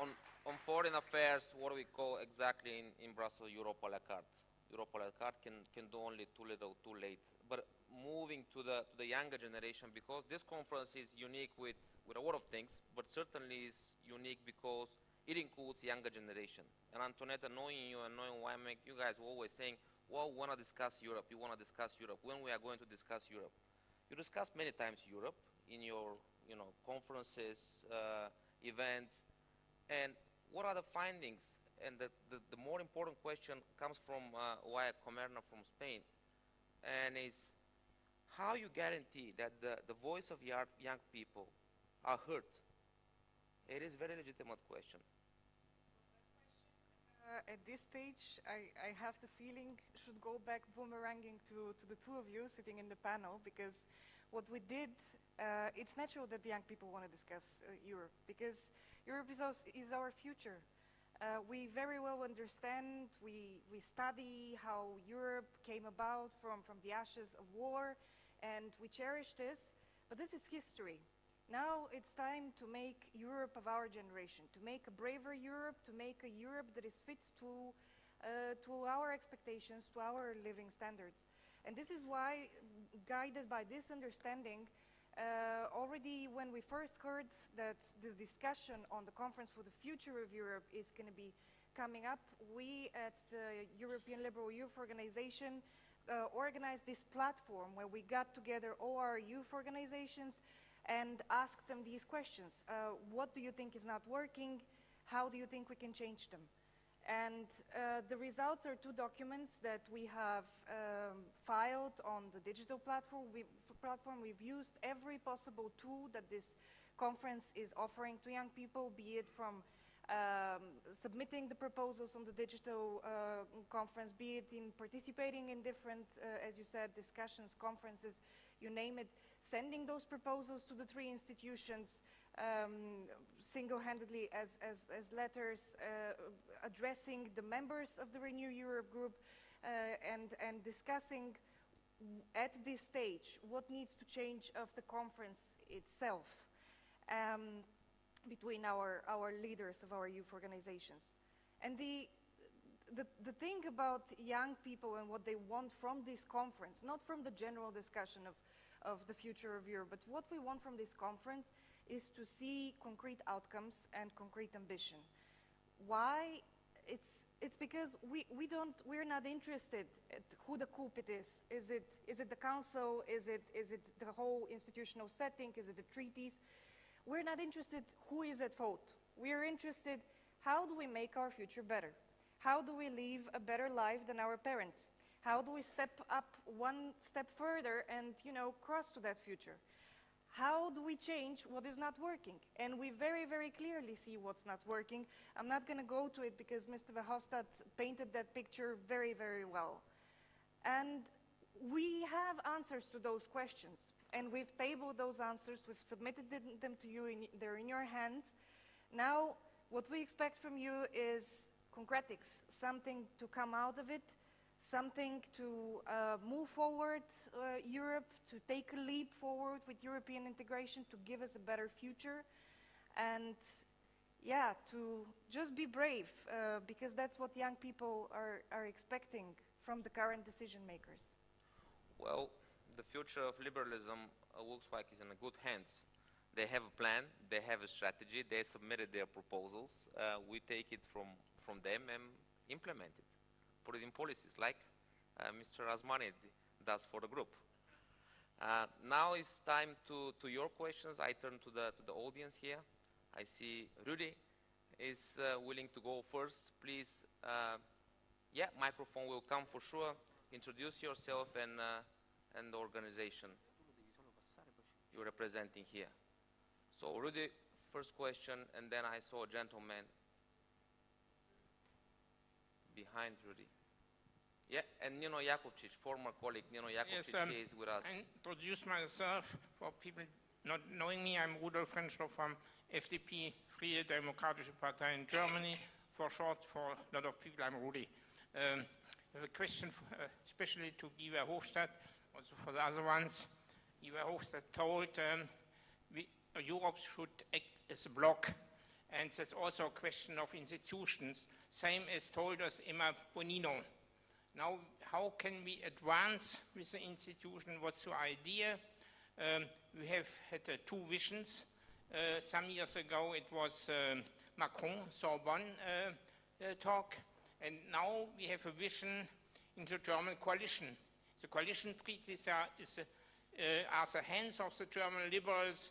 on foreign affairs what we call exactly in Brussels Europa la carte. Europa la carte can do only too little, too late. But moving to the younger generation, because this conference is unique with a lot of things, but certainly is unique because it includes younger generation. And Antonetta, knowing you and knowing LYMEC, you guys were always saying, well, we want to discuss Europe. You want to discuss Europe. When we are going to discuss Europe? You discussed many times Europe in your conferences, events, and what are the findings? And the more important question comes from Waya Comerna from Spain, and is how you guarantee that the voice of young people are heard? It is a very legitimate question. At this stage, I have the feeling should go back boomeranging to the two of you sitting in the panel, because what we did, it's natural that the young people want to discuss Europe, because Europe is our future. We very well understand, we study how Europe came about from the ashes of war, and we cherish this, but this is history. Now it's time to make Europe of our generation, to make a braver Europe, to make a Europe that is fit to our expectations, to our living standards. And this is why, guided by this understanding, already when we first heard that the discussion on the Conference for the Future of Europe is going to be coming up, we at the European Liberal Youth Organization organized this platform where we got together all our youth organizations and asked them these questions. What do you think is not working? How do you think we can change them? And the results are two documents that we have filed on the digital platform. We've used every possible tool that this conference is offering to young people, be it from submitting the proposals on the digital conference, be it in participating in different, as you said, discussions, conferences, you name it, sending those proposals to the three institutions single-handedly as letters, addressing the members of the Renew Europe group, and discussing at this stage what needs to change of the conference itself between our leaders of our youth organizations. And the thing about young people and what they want from this conference, not from the general discussion of the future of Europe, but what we want from this conference is to see concrete outcomes and concrete ambition. Why? It's because we're not interested at who the culprit is. Is it the council? Is it the whole institutional setting? Is it the treaties? We're not interested who is at fault. We're interested, how do we make our future better? How do we live a better life than our parents? How do we step up one step further and, cross to that future? How do we change what is not working? And we very, very clearly see what's not working. I'm not going to go to it because Mr. Verhofstadt painted that picture very, very well. And we have answers to those questions. And we've tabled those answers. We've submitted them to you. They're in your hands. Now, what we expect from you is concretics, something to come out of it, something to move forward Europe, to take a leap forward with European integration, to give us a better future, and yeah, to just be brave, because that's what young people are expecting from the current decision makers. Well, the future of liberalism looks like it's in a good hands. They have a plan, they have a strategy, they submitted their proposals. We take it from them and implement it. Put it in policies like Mr. Asmani does for the group. Now it's time to your questions. I turn to the audience here. I see Rudy is willing to go first. Please, yeah, microphone will come for sure. Introduce yourself and the organization you're representing here. So Rudy, first question, and then I saw a gentleman behind Rudy. Yeah, and Nino Jakovčić, former colleague Nino Jakovčić, is with us. I introduce myself for people not knowing me. I'm Rudolf Rentschler from FDP, Freie Demokratische Partei in Germany. For short, for a lot of people, I'm Rudi. I have a question, especially to Guy Verhofstadt, also for the other ones. Guy Verhofstadt told Europe should act as a bloc, and that's also a question of institutions, same as told us Emma Bonino. Now, how can we advance with the institution? What's your idea? We have had two visions. Some years ago, it was Macron-Sorbonne talk, and now we have a vision in the German coalition. The coalition treaties are the hands of the German liberals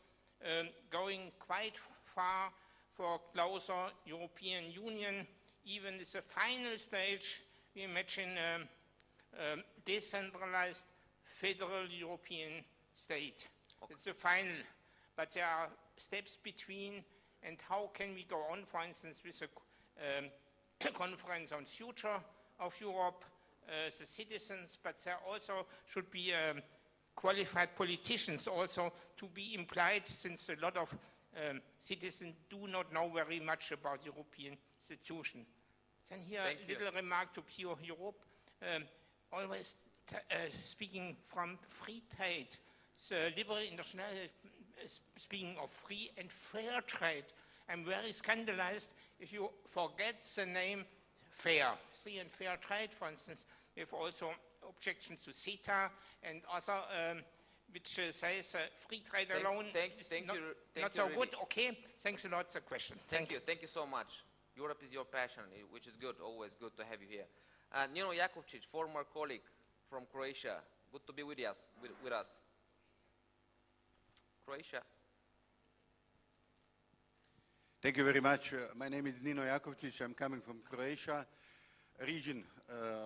going quite far for closer European Union. Even at the final stage, we imagine a decentralized federal European state. Okay. It's the final, but there are steps between, and how can we go on, for instance, with a conference on future of Europe, the citizens, but there also should be qualified politicians also to be implied, since a lot of citizens do not know very much about European institutions. Then here a little remark to Pure Europe, always speaking from free trade. The Liberal International is speaking of free and fair trade. I'm very scandalized if you forget the name fair. Free and fair trade, for instance, we have also objections to CETA and other, which says free trade alone is not so good. Okay, thanks a lot for the question. Thank you so much. Europe is your passion, which is good, always good to have you here. Nino Jakovčić, former colleague from Croatia, good to be with us. Croatia. Thank you very much. My name is Nino Jakovčić. I'm coming from Croatia, a region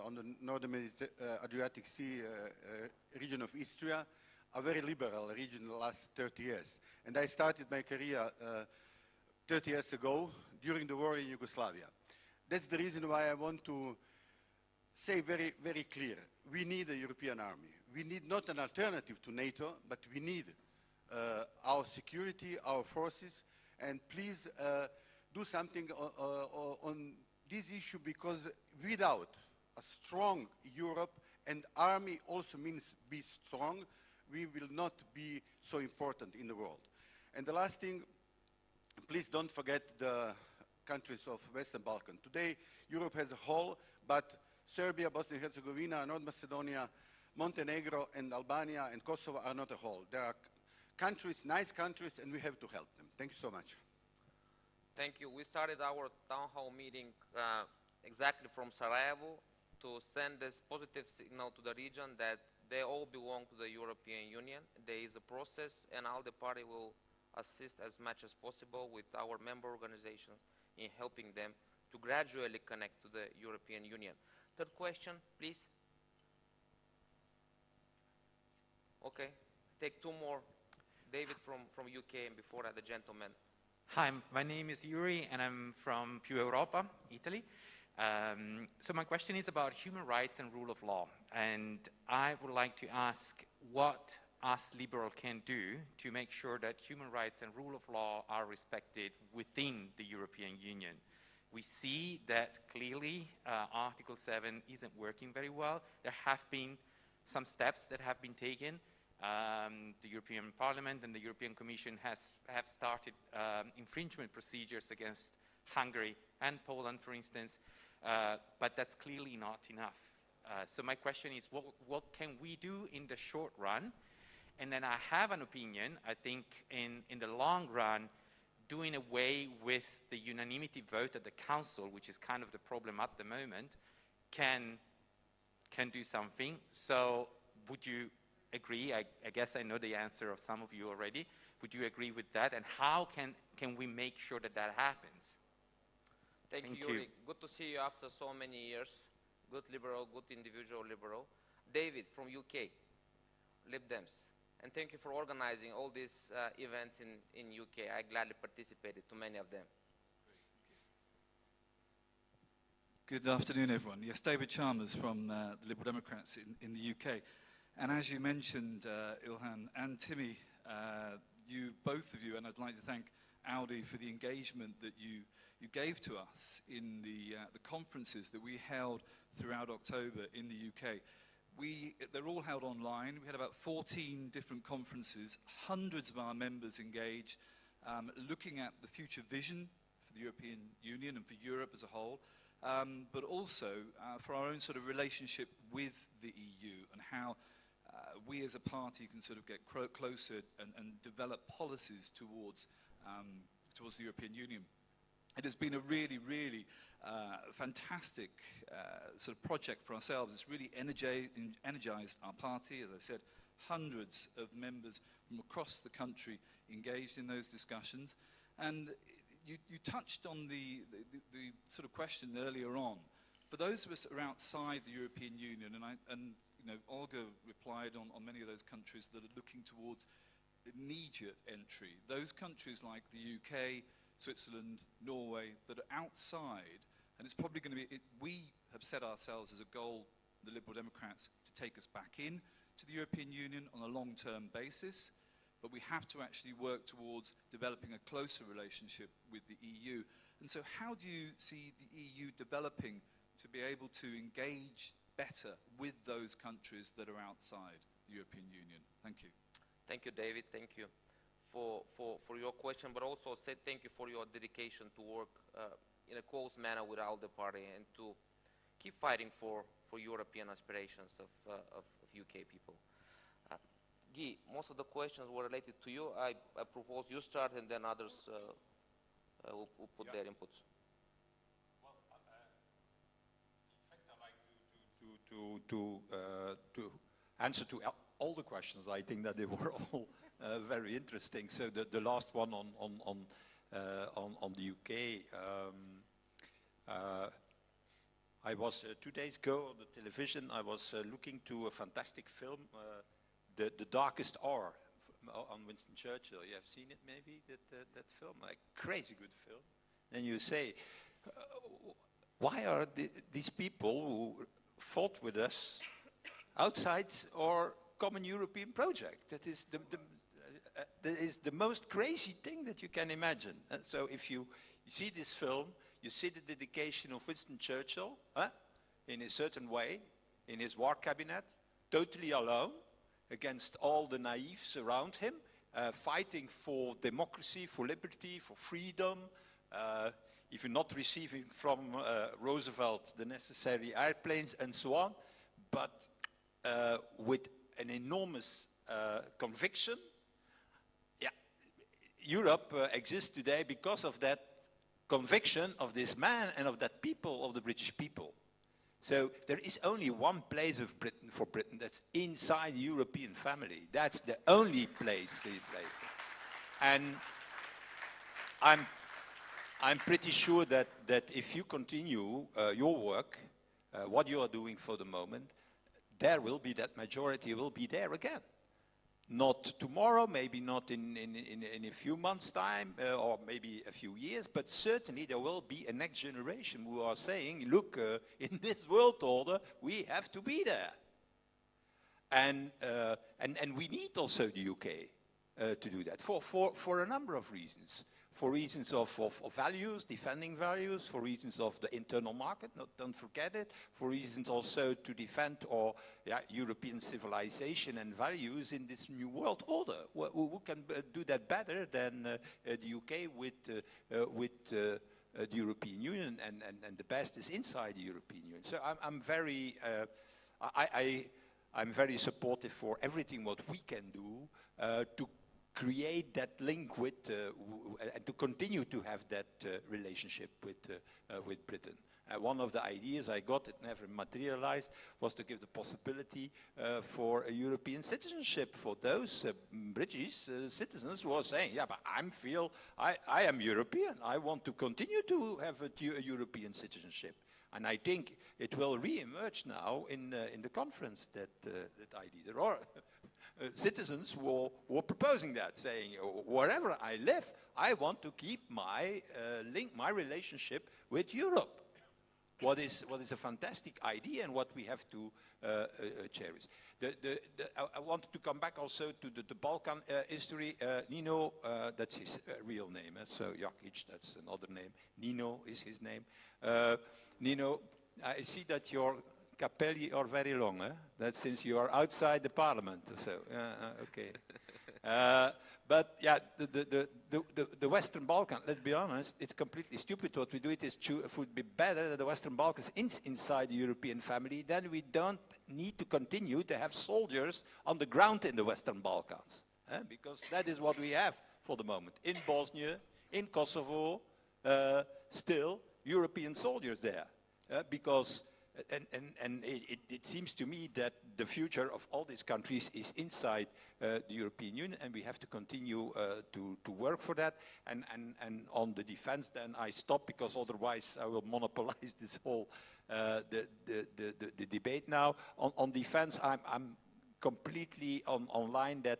on the northern Adriatic Sea, region of Istria. a very liberal region in the last 30 years. And I started my career 30 years ago during the war in Yugoslavia. That's the reason why I want to say very, very clear, we need a European army. We need not an alternative to NATO, but we need our security, our forces, and please do something on this issue, because without a strong Europe, and army also means be strong, we will not be so important in the world. And the last thing, please don't forget the countries of Western Balkan. Today, Europe as a whole, but Serbia, Bosnia and Herzegovina, North Macedonia, Montenegro, and Albania, and Kosovo are not a whole. There are countries, nice countries, and we have to help them. Thank you so much. Thank you. We started our town hall meeting exactly from Sarajevo to send this positive signal to the region that they all belong to the European Union. There is a process, and ALDE party will assist as much as possible with our member organizations in helping them to gradually connect to the European Union. Third question, please. Okay, take two more. David from UK, and before that, the gentleman. Hi, my name is Yuri, and I'm from Più Europa, Italy. So my question is about human rights and rule of law. And I would like to ask what us liberals can do to make sure that human rights and rule of law are respected within the European Union. We see that clearly Article 7 isn't working very well. There have been some steps that have been taken. The European Parliament and the European Commission have started infringement procedures against Hungary and Poland, for instance, but that's clearly not enough. So my question is, what can we do in the short run? And then I have an opinion. I think in the long run, doing away with the unanimity vote at the Council, which is kind of the problem at the moment, can do something. So would you agree? I guess I know the answer of some of you already. Would you agree with that? And how can we make sure that that happens? Thank you, Yuri. Good to see you after so many years. Good liberal, good individual liberal. David from UK, Lib Dems. And thank you for organizing all these events in UK. I gladly participated to many of them. Good afternoon, everyone. Yes, David Chalmers from the Liberal Democrats in the UK. And as you mentioned, Ilhan and Timmy, both of you, and I'd like to thank Audi for the engagement that you gave to us in the conferences that we held throughout October in the UK. They're all held online. We had about 14 different conferences, hundreds of our members engaged, looking at the future vision for the European Union and for Europe as a whole, but also for our own sort of relationship with the EU and how we as a party can sort of get closer and develop policies towards the European Union. It has been a really, really fantastic sort of project for ourselves. It's really energized our party. As I said, hundreds of members from across the country engaged in those discussions. And you touched on the sort of question earlier on. For those of us that are outside the European Union, and you know, Olga replied on many of those countries that are looking towards immediate entry. Those countries like the UK, Switzerland, Norway, that are outside, and it's probably going to be, we have set ourselves as a goal, the Liberal Democrats, to take us back in to the European Union on a long-term basis, but we have to actually work towards developing a closer relationship with the EU. And so how do you see the EU developing to be able to engage better with those countries that are outside the European Union? Thank you. Thank you, David. Thank you for your question, but also say thank you for your dedication to work in a close manner with ALDE party and to keep fighting for European aspirations of UK people. Guy, most of the questions were related to you. I propose you start and then others will put their inputs. Well, in fact, I'd like to answer to all the questions. I think that they were all very interesting. So the last one on the UK, I was 2 days ago on the television. I was looking to a fantastic film, the darkest hour on Winston Churchill. You have seen it maybe, that film, like crazy good film. And you say, why are these people who fought with us outside our common European project? That is the most crazy thing that you can imagine. And so if you see this film, you see the dedication of Winston Churchill in a certain way, in his war cabinet, totally alone, against all the naives around him, fighting for democracy, for liberty, for freedom, even not receiving from Roosevelt the necessary airplanes and so on, but with an enormous conviction. Yeah, Europe exists today because of that conviction of this man and of that people, of the British people. So there is only one place for Britain that's inside the European family. That's the only place he played. And I'm pretty sure that if you continue your work, what you are doing for the moment, there will be that majority will be there again. Not tomorrow, maybe not in a few months' time, or maybe a few years, but certainly there will be a next generation who are saying, look, in this world order, we have to be there. And we need also the UK to do that for a number of reasons. For reasons of values, defending values, for reasons of the internal market, don't forget it, for reasons also to defend our European civilization and values in this new world order. Who can do that better than the UK with the European Union, and the best is inside the European Union. So I'm very supportive for everything what we can do to create that link with, and to continue to have that relationship with Britain. One of the ideas I got, it never materialized, was to give the possibility for a European citizenship for those British citizens who are saying, yeah, but I am European. I want to continue to have a European citizenship. And I think it will re-emerge now in the conference, that idea. There are citizens who are proposing that, saying, wherever I live, I want to keep my link, my relationship with Europe. What is a fantastic idea, and what we have to cherish. I wanted to come back also to the Balkan history. Nino, that's his real name, so Jakic, that's another name. Nino is his name. Nino, I see that your capelli are very long, eh? That's since you are outside the parliament, so, okay. But yeah, the Western Balkans, let's be honest, it's completely stupid what we do. It would be better that the Western Balkans inside the European family, then we don't need to continue to have soldiers on the ground in the Western Balkans. Because that is what we have for the moment. In Bosnia, in Kosovo, still European soldiers there. Because it seems to me that the future of all these countries is inside the European Union, and we have to continue to work for that. And on the defense, then I stop, because otherwise I will monopolize this whole the debate now. On defense, I'm completely on line that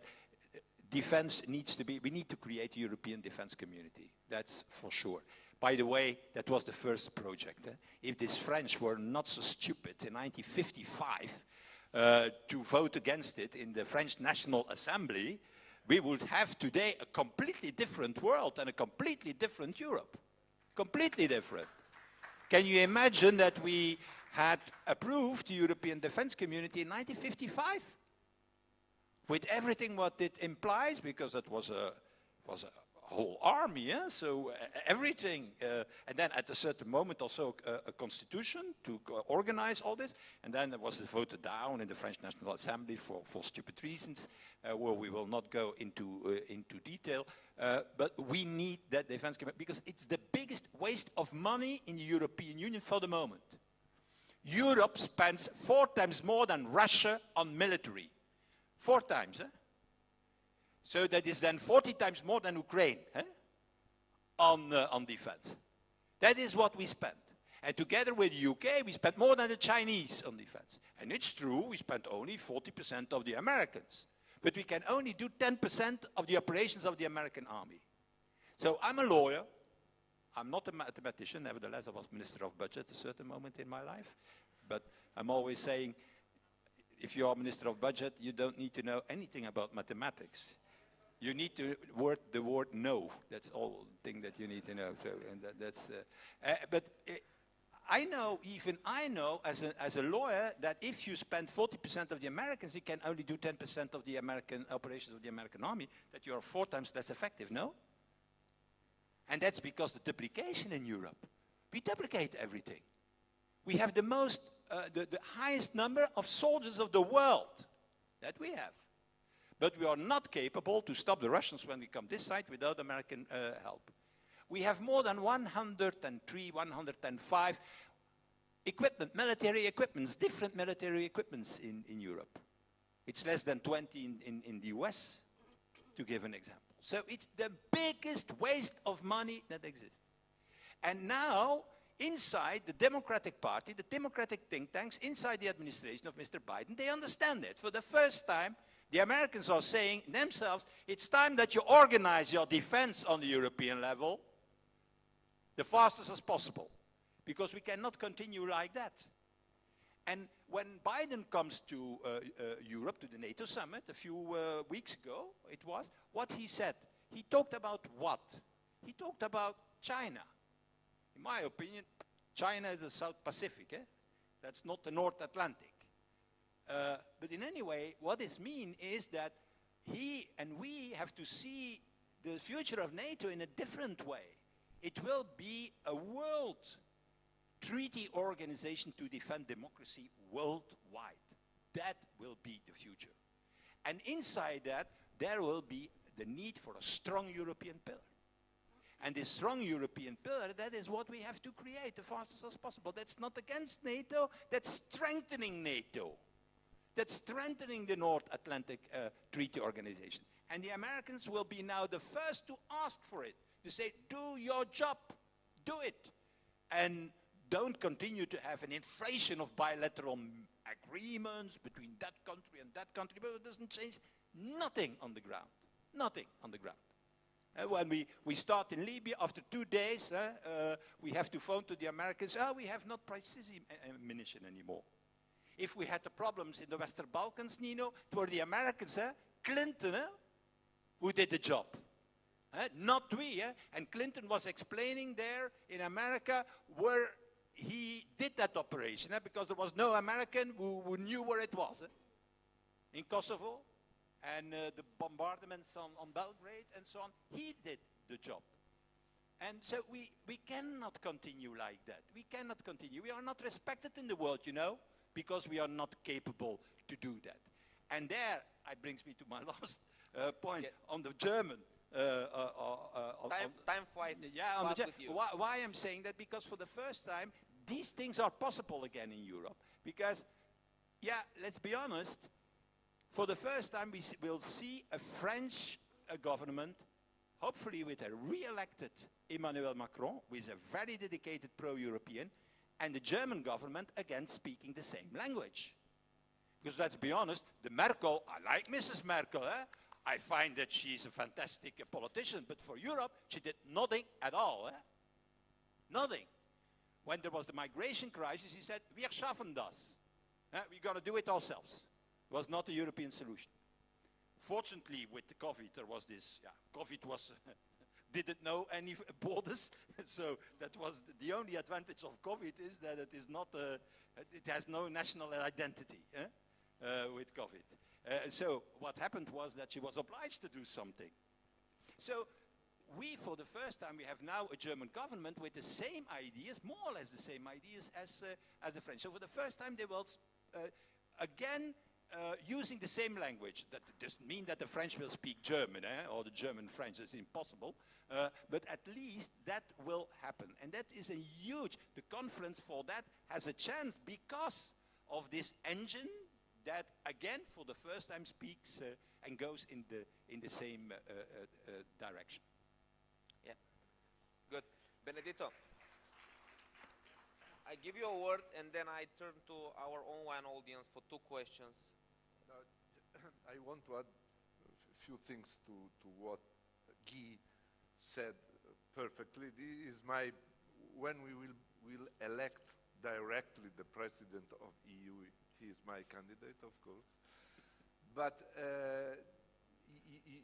defense needs to be. We need to create a European defense community. That's for sure. By the way, that was the first project. If these French were not so stupid in 1955 to vote against it in the French National Assembly, we would have today a completely different world and a completely different Europe. Completely different. Can you imagine that we had approved the European Defense Community in 1955? With everything what it implies, because it was a whole army, so everything, and then at a certain moment also a constitution to organize all this, and then it was voted down in the French National Assembly for stupid reasons, where we will not go into detail, but we need that defense commitment, because it's the biggest waste of money in the European Union for the moment. Europe spends 4 times more than Russia on military. 4 times, So that is then 40 times more than Ukraine on defense. That is what we spent. And together with the UK, we spent more than the Chinese on defense. And it's true, we spent only 40% of the Americans. but we can only do 10% of the operations of the American army. So I'm a lawyer. I'm not a mathematician. Nevertheless, I was Minister of Budget at a certain moment in my life. But I'm always saying, if you are Minister of Budget, you don't need to know anything about mathematics. You need to the word no. That's all thing that you need to know. So, and that's. I know, even I know, as a lawyer, that if you spend 40% of the Americans, you can only do 10% of the American operations of the American army. That you are 4 times less effective. No. And that's because the duplication in Europe. We duplicate everything. We have the most, the highest number of soldiers of the world that we have. But we are not capable to stop the Russians when they come this side without American help. We have more than 103, 105 equipment, military equipments, different military equipments in Europe. It's less than 20 in the US, to give an example. So it's the biggest waste of money that exists. And now, inside the Democratic Party, the Democratic think tanks, inside the administration of Mr. Biden, they understand it. For the first time, the Americans are saying themselves, it's time that you organize your defense on the European level the fastest as possible, because we cannot continue like that. And when Biden comes to Europe, to the NATO summit, a few weeks ago, it was, what he said, he talked about what? He talked about China. In my opinion, China is the South Pacific, eh? That's not the North Atlantic. But in any way, what this means is that he and we have to see the future of NATO in a different way. It will be a world treaty organization to defend democracy worldwide. That will be the future. And inside that, there will be the need for a strong European pillar. And this strong European pillar, that is what we have to create the fastest as possible. That's not against NATO, that's strengthening NATO. That's strengthening the North Atlantic Treaty Organization. And the Americans will be now the first to ask for it, to say, do your job, do it. And don't continue to have an inflation of bilateral agreements between that country and that country, but it doesn't change nothing on the ground. Nothing on the ground. When we start in Libya, after 2 days, we have to phone to the Americans, we have not precision ammunition anymore. If we had the problems in the Western Balkans, Nino, it were the Americans, Clinton, who did the job. Not we. And Clinton was explaining there in America where he did that operation, because there was no American who knew where it was. In Kosovo, and the bombardments on Belgrade and so on, he did the job. And so we cannot continue like that. We cannot continue. We are not respected in the world, you know, because we are not capable to do that. And there, it brings me to my last point on the German. Time flies fast with you. Why I'm saying that? Because for the first time, these things are possible again in Europe. Because, yeah, let's be honest, for the first time we will see a French government, hopefully with a re-elected Emmanuel Macron, who is a very dedicated pro-European, and the German government again speaking the same language. Because let's be honest, the Merkel, I like Mrs. Merkel, I find that she's a fantastic politician, but for Europe, she did nothing at all. Nothing. When there was the migration crisis, he said, wir schaffen das. We're going to do it ourselves. It was not a European solution. Fortunately, with the COVID, there was this, COVID was, didn't know any borders, so that was the only advantage of COVID is that it is not, it has no national identity with COVID. So what happened was that she was obliged to do something. So we, for the first time, we have now a German government with the same ideas, more or less the same ideas as the French. So for the first time, they will, again, using the same language. That doesn't mean that the French will speak German, or the German French is impossible, but at least that will happen. And that is a huge, the conference for that has a chance because of this engine that again for the first time speaks and goes in the same direction. Yeah, good. Benedetto, I give you a word and then I turn to our online audience for 2 questions. I want to add few things to what Guy said perfectly. This is my, when we will elect directly the president of EU, he is my candidate, of course. But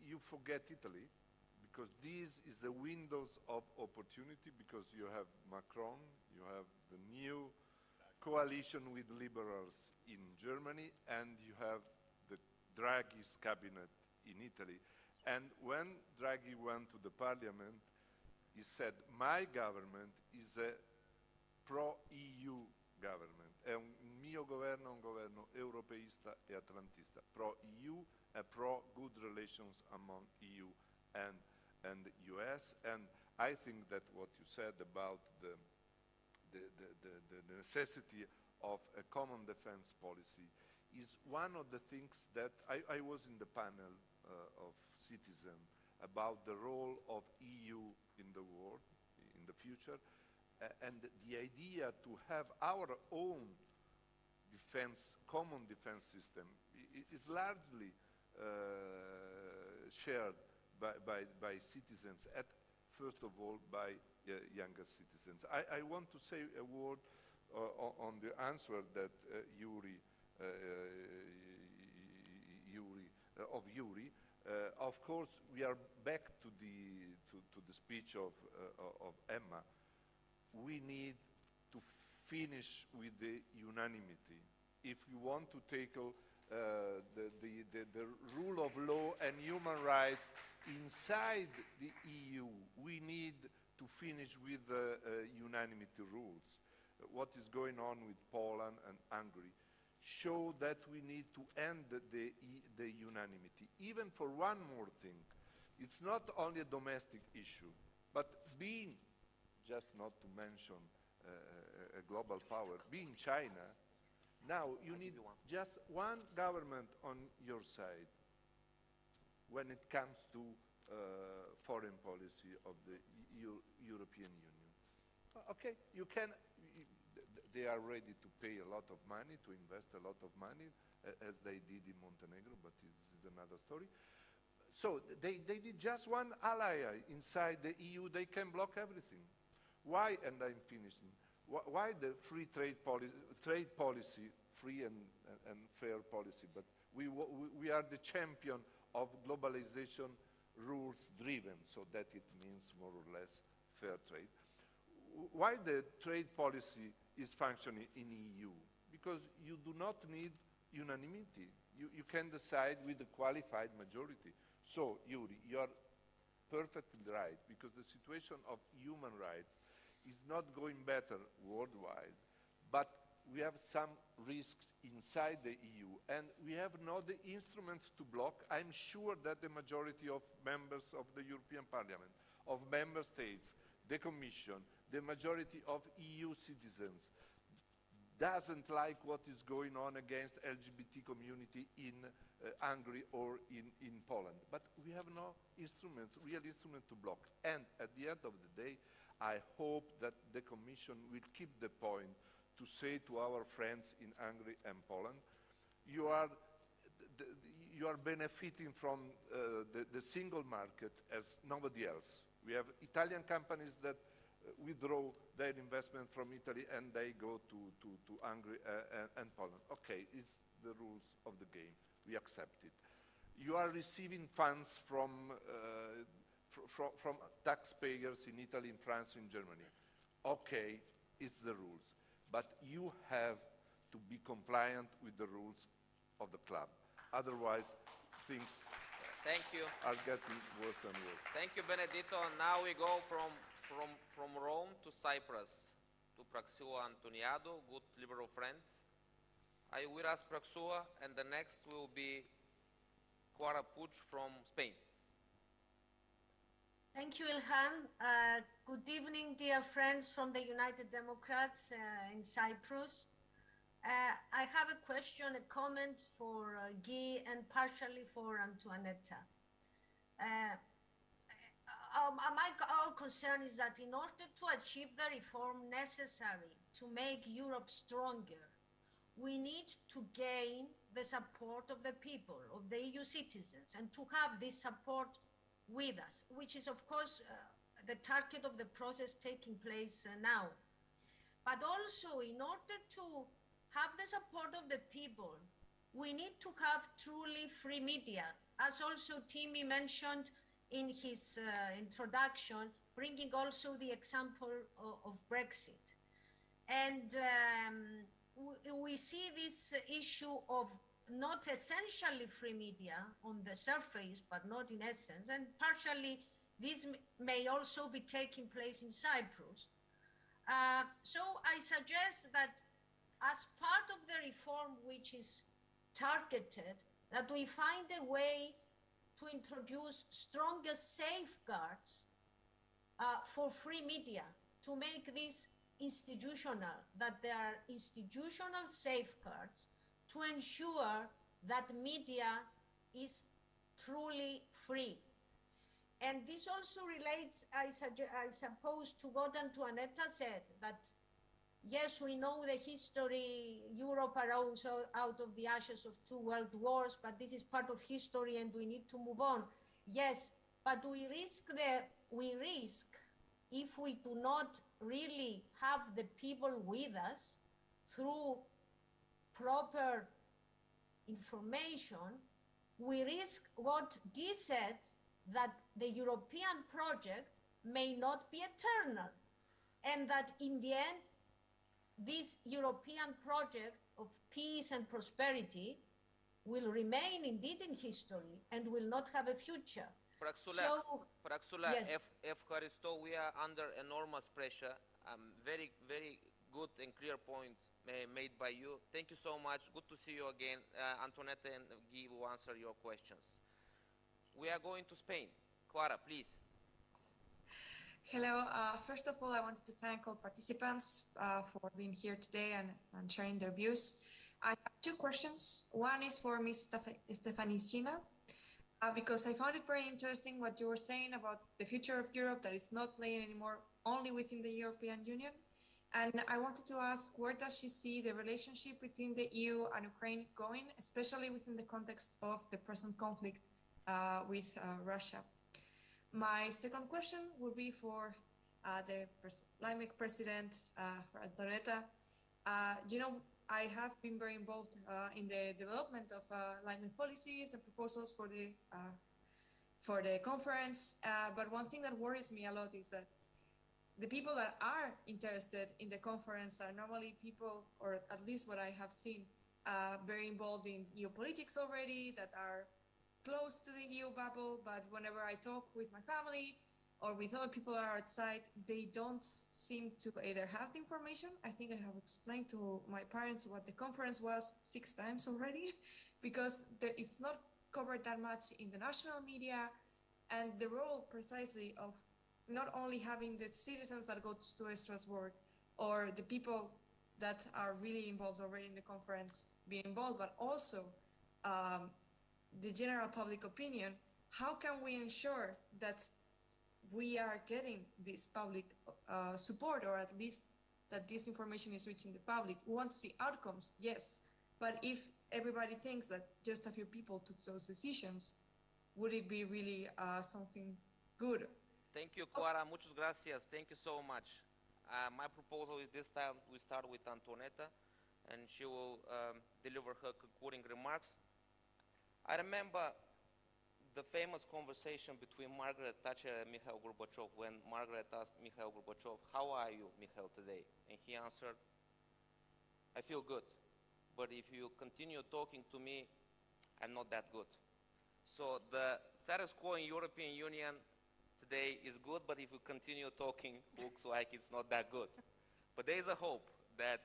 you forget Italy, because this is the windows of opportunity, because you have Macron, you have the new coalition with liberals in Germany, and you have the Draghi's cabinet in Italy. And when Draghi went to the parliament, he said, my government is a pro-EU government. È un mio governo, un governo europeista e atlantista, pro-EU and pro-good relations among EU and US. And I think that what you said about the necessity of a common defense policy is one of the things that I was in the panel of citizens about the role of EU in the world, in the future, and the idea to have our own defense, common defense system is largely shared by citizens, first of all by younger citizens. I want to say a word on the answer that Yuri. Of course, we are back to the speech of Emma. We need to finish with the unanimity. If we want to tackle the rule of law and human rights inside the EU, we need to finish with unanimity rules. What is going on with Poland and Hungary show that we need to end the unanimity. Even for one more thing, it's not only a domestic issue, but being, just not to mention a global power, being China, now you need just one government on your side when it comes to foreign policy of the European Union. Okay, you can, they are ready to pay a lot of money, to invest a lot of money, as they did in Montenegro, but this is another story. So they need just one ally inside the EU, they can block everything. Why, and I'm finishing, why the free trade policy, free and fair policy, but we are the champion of globalization rules driven, so that it means more or less fair trade. Why the trade policy is functioning in EU? Because you do not need unanimity. You can decide with a qualified majority. So, Yuri, you are perfectly right, because the situation of human rights is not going better worldwide, but we have some risks inside the EU, and we have not the instruments to block. I'm sure that the majority of members of the European Parliament, of member states, the Commission, the majority of EU citizens doesn't like what is going on against LGBT community in Hungary or in Poland. But we have no instruments, real instruments to block. And at the end of the day, I hope that the Commission will keep the point to say to our friends in Hungary and Poland, you are benefiting from the single market as nobody else. We have Italian companies that withdraw their investment from Italy and they go to Hungary and Poland. Okay, it's the rules of the game. We accept it. You are receiving funds from taxpayers in Italy, in France, in Germany. Okay, it's the rules. But you have to be compliant with the rules of the club. Otherwise, things are getting worse and worse. Thank you, Benedetto. Now we go from Rome to Cyprus, to Praxua Antoniado, good liberal friend. I will ask Praxua, and the next will be Clara Puig from Spain. Thank you, Ilhan. Good evening, dear friends from the United Democrats in Cyprus. I have a question, a comment for Guy and partially for Antoinetta. Our concern is that in order to achieve the reform necessary to make Europe stronger, we need to gain the support of the people, of the EU citizens, and to have this support with us, which is, of course, the target of the process taking place now. But also, in order to have the support of the people, we need to have truly free media, as also Timmy mentioned in his introduction, bringing also the example of Brexit. And we see this issue of not essentially free media on the surface, but not in essence, and partially this may also be taking place in Cyprus. So I suggest that as part of the reform which is targeted, that we find a way to introduce stronger safeguards for free media, to make this institutional, that there are institutional safeguards to ensure that media is truly free. And this also relates, I suppose, to what Antoinetta said, that yes, we know the history, Europe arose out of the ashes of 2 world wars, but this is part of history and we need to move on. Yes, but we risk, if we do not really have the people with us through proper information, we risk what Guy said, that the European project may not be eternal, and that in the end, this European project of peace and prosperity will remain indeed in history and will not have a future. Praxula, yes. Evcharisto, we are under enormous pressure. Very, very good and clear points made by you. Thank you so much. Good to see you again. Antoinette and Guy will answer your questions. We are going to Spain. Clara, please. Hello. First of all, I wanted to thank all participants for being here today and sharing their views. I have 2 questions. One is for Ms. Stefanishina, because I found it very interesting what you were saying about the future of Europe, that is not playing anymore only within the European Union. And I wanted to ask, where does she see the relationship between the EU and Ukraine going, especially within the context of the present conflict with Russia? My second question would be for the LYMEC president, for Antoinetta. You know, I have been very involved in the development of LYMEC policies and proposals for the conference. But one thing that worries me a lot is that the people that are interested in the conference are normally people, or at least what I have seen, very involved in EU politics already, that are close to the EU bubble, but whenever I talk with my family or with other people that are outside, they don't seem to either have the information. I think I have explained to my parents what the conference was 6 times already, because it's not covered that much in the national media, and the role precisely of not only having the citizens that go to Strasbourg or the people that are really involved already in the conference being involved, but also the general public opinion. How can we ensure that we are getting this public support, or at least that this information is reaching the public? We want to see outcomes, yes, but if everybody thinks that just a few people took those decisions, would it be really something good? Thank you, Clara. Muchas gracias. Thank you so much. My proposal is this time we start with Antoinetta, and she will deliver her concluding remarks. I remember the famous conversation between Margaret Thatcher and Mikhail Gorbachev, when Margaret asked Mikhail Gorbachev, "How are you, Mikhail, today?" And he answered, "I feel good, but if you continue talking to me, I'm not that good." So the status quo in European Union today is good, but if we continue talking, looks like it's not that good. But there is a hope that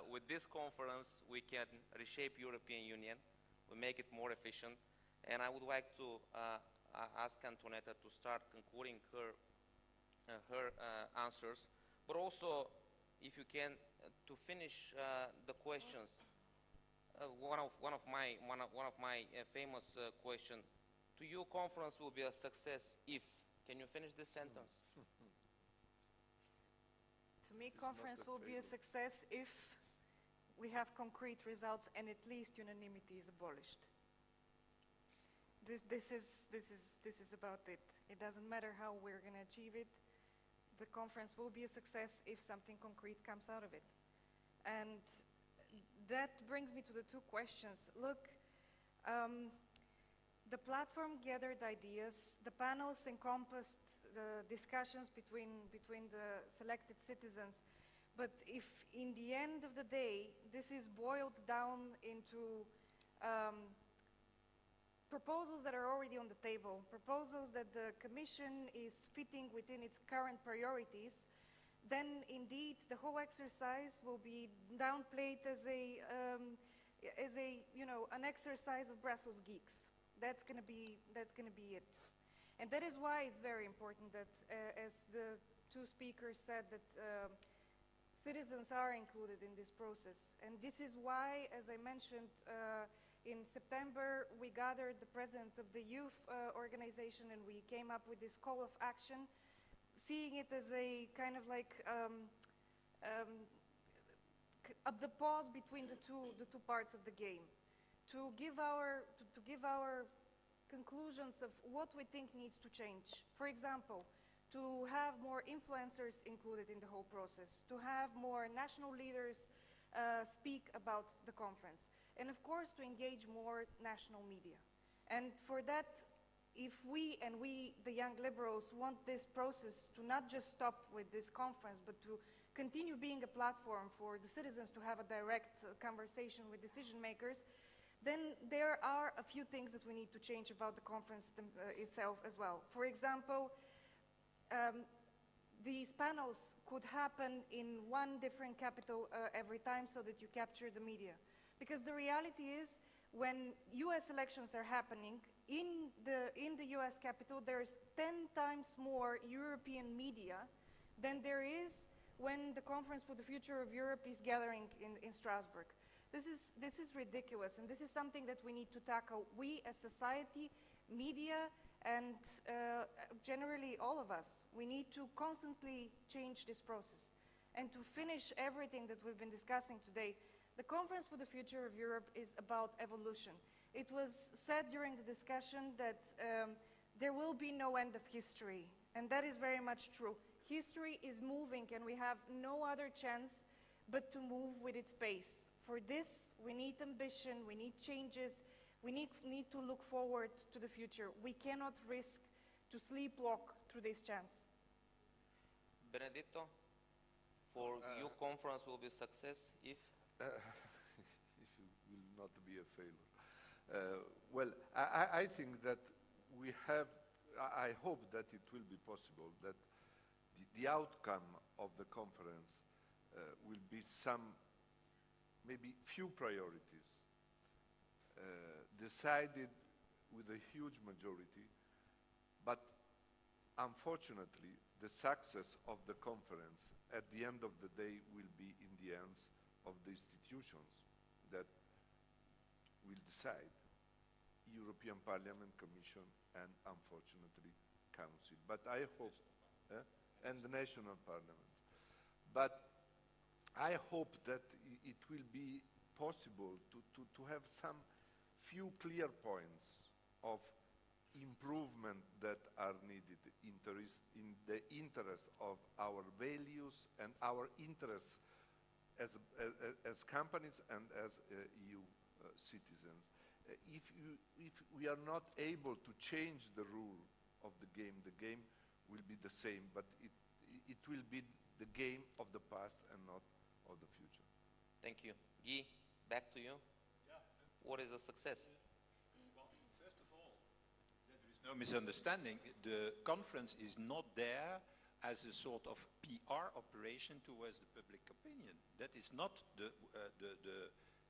with this conference, we can reshape European Union, we make it more efficient. And I would like to ask Antoinetta to start concluding her answers, but also, if you can, to finish the questions. One of my famous question to you: conference will be a success if. Can you finish this sentence? To me, conference will be a success if we have concrete results and at least unanimity is abolished. This is about it. It doesn't matter how we're going to achieve it. The conference will be a success if something concrete comes out of it. And that brings me to the two questions. Look, the platform gathered ideas. The panels encompassed the discussions between the selected citizens. But if in the end of the day, this is boiled down into proposals that are already on the table, proposals that the Commission is fitting within its current priorities, then indeed the whole exercise will be downplayed as an exercise of Brussels geeks. That's going to be it. And that is why it's very important that, as the two speakers said, that citizens are included in this process. And this is why, as I mentioned, in September, we gathered the presidents of the youth organization and we came up with this call of action, seeing it as a kind of like the pause between the two parts of the game, to give our conclusions of what we think needs to change. For example, to have more influencers included in the whole process, to have more national leaders speak about the conference. And of course, to engage more national media. And for that, if we, the young liberals, want this process to not just stop with this conference, but to continue being a platform for the citizens to have a direct conversation with decision makers, then there are a few things that we need to change about the conference itself as well. For example, these panels could happen in one different capital every time so that you capture the media. Because the reality is, when US elections are happening, in the US capital, there's 10 times more European media than there is when the Conference for the Future of Europe is gathering in Strasbourg. This is ridiculous, and this is something that we need to tackle. We as society, media, and generally all of us, we need to constantly change this process. And to finish everything that we've been discussing today, the Conference for the Future of Europe is about evolution. It was said during the discussion that there will be no end of history, and that is very much true. History is moving, and we have no other chance but to move with its pace. For this, we need ambition, we need changes, we need to look forward to the future. We cannot risk to sleepwalk through this chance. Benedetto, for your conference will be a success if? If it will not be a failure. Well, I think that we have, I hope that it will be possible that the outcome of the conference will be some, maybe few priorities decided with a huge majority, but unfortunately the success of the conference at the end of the day will be in the hands of the institutions that will decide, European Parliament, Commission, and unfortunately Council. But I hope, and the national parliaments. But I hope that it will be possible to have some few clear points of improvement that are needed in the interest of our values and our interests as companies and as EU citizens. If we are not able to change the rule of the game will be the same, but it will be the game of the past and not of the future. Thank you. Guy, back to you. Yeah. What is a success? Well, first of all, that there is no misunderstanding. The conference is not there as a sort of PR operation towards the public opinion. That is not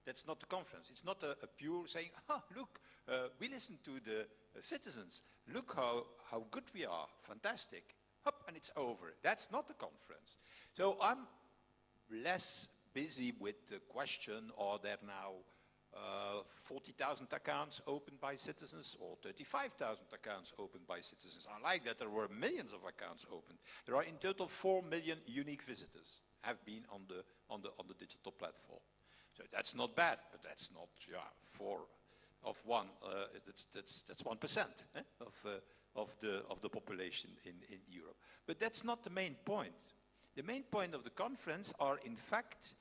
that's not the conference. It's not a pure saying, look, we listen to the citizens. Look how good we are, fantastic. Hop, and it's over. That's not the conference. So I'm less busy with the question, are there now 40,000 accounts opened by citizens or 35,000 accounts opened by citizens? I like that there were millions of accounts opened. There are in total 4 million unique visitors have been on the digital platform. So that's not bad, but that's not 4 of 1. That's 1% of the population in Europe. But that's not the main point. The main point of the conference are, in fact,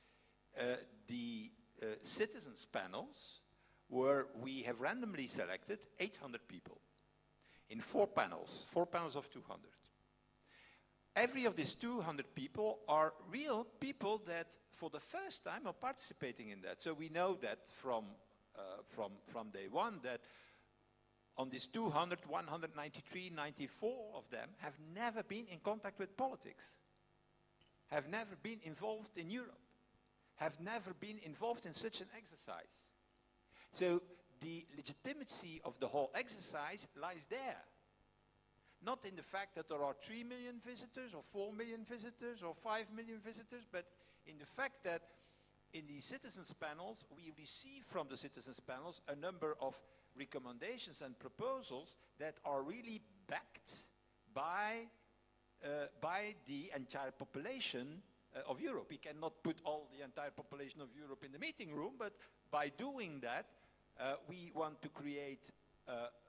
the citizens panels, where we have randomly selected 800 people in 4 panels of 200. Every of these 200 people are real people that, for the first time, are participating in that. So we know that from day one that on these 200, 193, 94 of them have never been in contact with politics, have never been involved in Europe, have never been involved in such an exercise. So the legitimacy of the whole exercise lies there. Not in the fact that there are 3 million visitors or 4 million visitors or 5 million visitors, but in the fact that in the citizens panels, we receive from the citizens panels a number of recommendations and proposals that are really backed by the entire population of Europe. We cannot put all the entire population of Europe in the meeting room, but by doing that, we want to create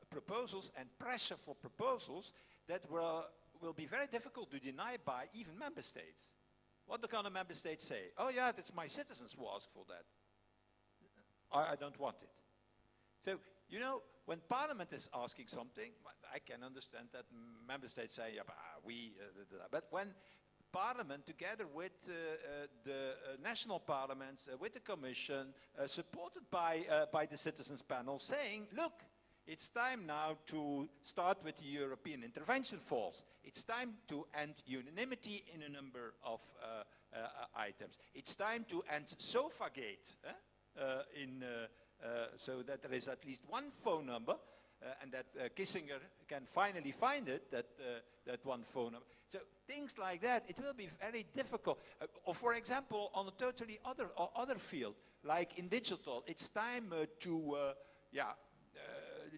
proposals and pressure for proposals that will be very difficult to deny by even member states. What the kind of member states say? Oh yeah, that's my citizens who ask for that. I don't want it. So, you know, when Parliament is asking something, I can understand that member states say, yeah, but when Parliament, together with the national parliaments, with the Commission, supported by the citizens panel, saying, look, it's time now to start with the European intervention force. It's time to end unanimity in a number of items. It's time to end Sofagate, so that there is at least one phone number, and that Kissinger can finally find it, that one phone number. So things like that, it will be very difficult. Or for example, on a totally other field, like in digital, it's time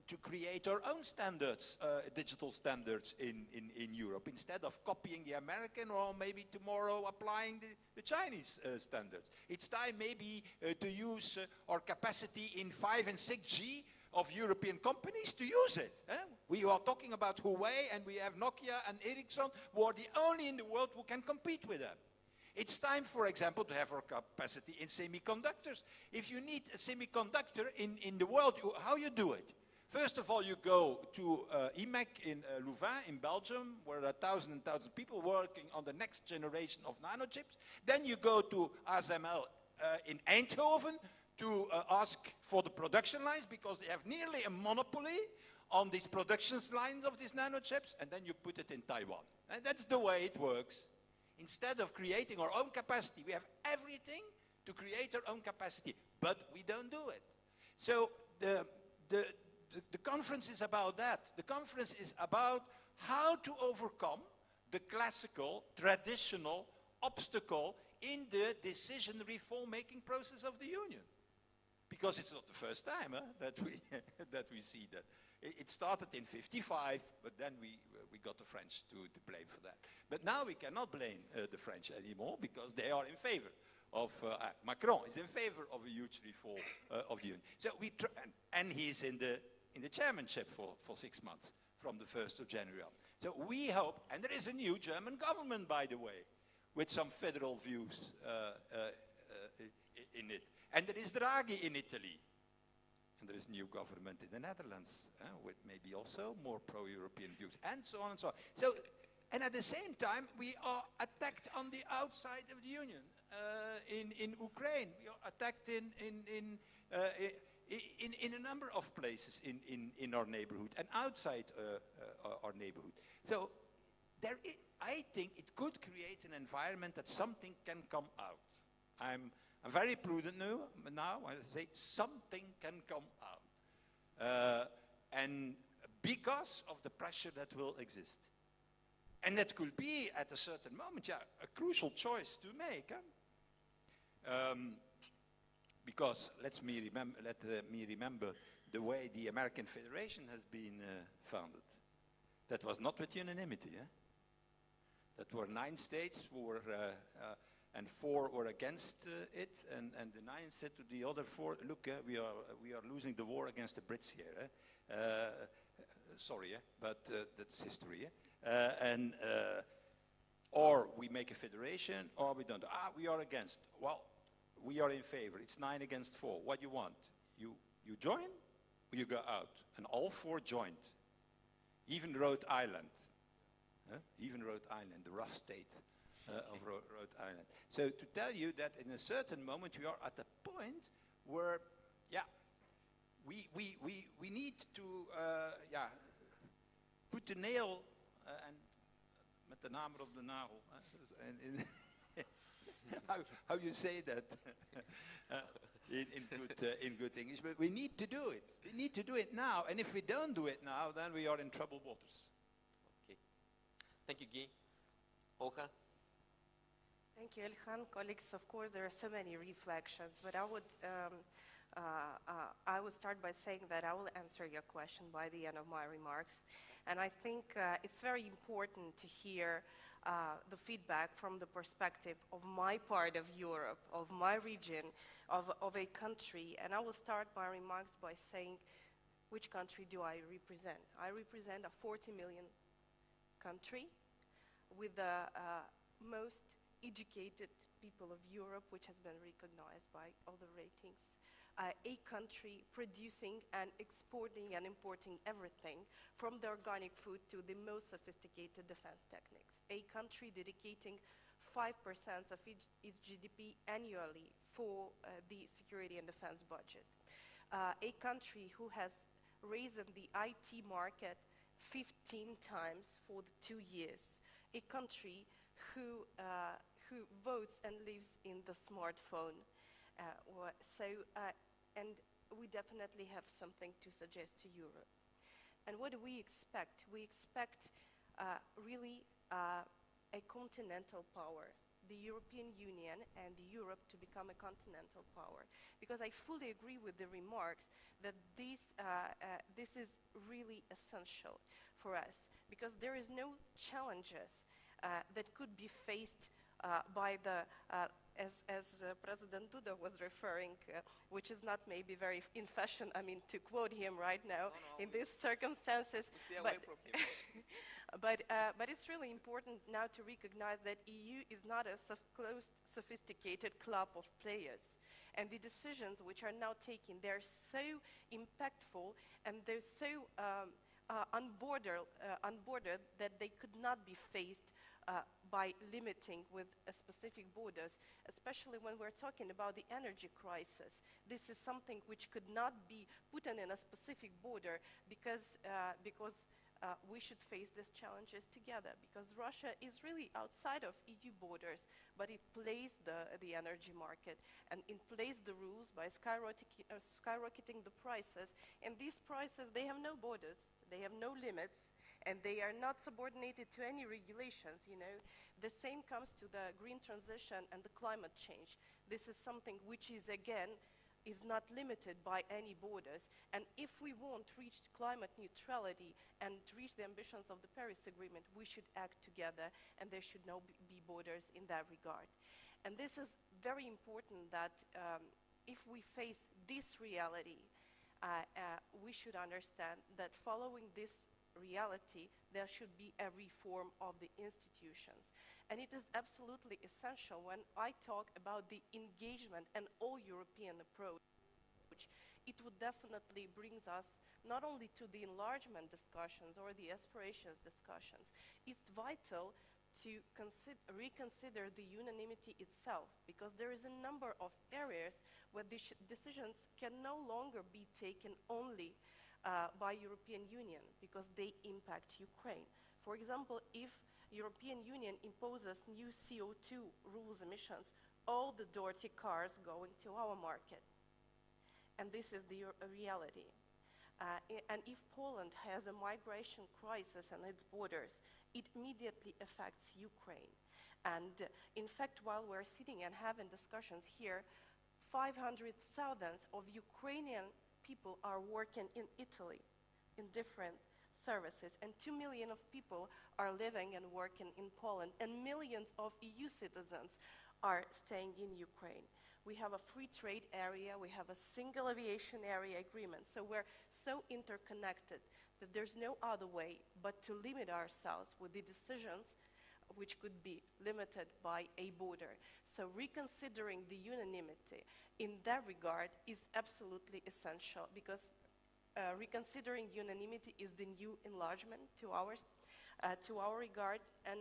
to create our own standards, digital standards in Europe, instead of copying the American or maybe tomorrow applying the Chinese standards. It's time maybe to use our capacity in 5 and 6G of European companies to use it. We are talking about Huawei, and we have Nokia and Ericsson, who are the only in the world who can compete with them. It's time, for example, to have our capacity in semiconductors. If you need a semiconductor in the world, how you do it? First of all, you go to LYMEC in Louvain in Belgium, where there are thousands and thousands of people working on the next generation of nanochips. Then you go to ASML in Eindhoven to ask for the production lines, because they have nearly a monopoly on these production lines of these nanochips, and then you put it in Taiwan. And that's the way it works. Instead of creating our own capacity, we have everything to create our own capacity, but we don't do it. So the conference is about that. The conference is about how to overcome the classical, traditional obstacle in the decision reform-making process of the Union. Because it's not the first time that we see that. It started in '55, but then we got the French to blame for that. But now we cannot blame the French anymore, because they are in favor of, Macron is in favor of a huge reform of the Union. So and he's in the chairmanship for 6 months, from the 1st of January on. So we hope, and there is a new German government, by the way, with some federal views in it. And there is Draghi in Italy. And there is a new government in the Netherlands, with maybe also more pro-European views, and so on and so on. So, and at the same time, we are attacked on the outside of the Union. In Ukraine, we are attacked in a number of places in our neighborhood and outside our neighborhood. So, I think it could create an environment that something can come out. I'm very prudent now. I say something can come out. And because of the pressure that will exist. And that could be, at a certain moment, a crucial choice to make. Because let me remember the way the American Federation has been founded. That was not with unanimity. That were 9 states who were and 4 were against it, and the 9 said to the other 4, look, we are losing the war against the Brits here. Sorry, but that's history. Or we make a federation, or we don't. We are against. Well, we are in favor. It's 9 against 4. What do you want? You join, or you go out? And all 4 joined. Even Rhode Island. Even Rhode Island, the rough state of Rhode Island. So to tell you that in a certain moment we are at a point where, we need to, put the nail and met de namer op de nagel. How you say that in good English? But we need to do it. We need to do it now. And if we don't do it now, then we are in troubled waters. Okay. Thank you, Guy. Olga? Thank you, Ilhan. Colleagues, of course, there are so many reflections, but I would start by saying that I will answer your question by the end of my remarks. And I think it's very important to hear the feedback from the perspective of my part of Europe, of my region, of a country. And I will start my remarks by saying, which country do I represent? I represent a 40 million country with the most educated people of Europe, which has been recognized by all the ratings. A country producing and exporting and importing everything from the organic food to the most sophisticated defense techniques. A country dedicating 5% of its GDP annually for the security and defense budget. A country who has raised the IT market 15 times for the 2 years. A country who votes and lives in the smartphone. And we definitely have something to suggest to Europe. And what do we expect? We expect really a continental power, the European Union and Europe to become a continental power. Because I fully agree with the remarks that this is really essential for us, because there is no challenges that could be faced by the, as President Duda was referring, which is not maybe very in fashion, I mean, to quote him right now in these circumstances. But it's really important now to recognize that EU is not a closed, sophisticated club of players. And the decisions which are now taken, they're so impactful and they're so unbordered that they could not be faced by limiting with specific borders, especially when we're talking about the energy crisis. This is something which could not be put in a specific border because we should face these challenges together, because Russia is really outside of EU borders, but it plays the energy market and it plays the rules by skyrocketing the prices. And these prices, they have no borders, they have no limits, and they are not subordinated to any regulations, you know. The same comes to the green transition and the climate change. This is something which is, again, is not limited by any borders. And if we want to reach climate neutrality and to reach the ambitions of the Paris Agreement, we should act together, and there should no be borders in that regard. And this is very important that if we face this reality, we should understand that following this reality, there should be a reform of the institutions. And it is absolutely essential when I talk about the engagement and all-European approach. It would definitely bring us not only to the enlargement discussions or the aspirations discussions. It's vital to reconsider the unanimity itself, because there is a number of areas where the decisions can no longer be taken only by European Union, because they impact Ukraine. For example, if European Union imposes new CO2 rules emissions, all the dirty cars go into our market. And this is the reality. And if Poland has a migration crisis on its borders, it immediately affects Ukraine. And in fact, while we're sitting and having discussions here, 500,000 of Ukrainian people are working in Italy in different services, and 2 million of people are living and working in Poland, and millions of EU citizens are staying in Ukraine. We have a free trade area, we have a single aviation area agreement, so we're so interconnected that there's no other way but to limit ourselves with the decisions which could be limited by a border. So reconsidering the unanimity in that regard is absolutely essential, because reconsidering unanimity is the new enlargement to our regard. And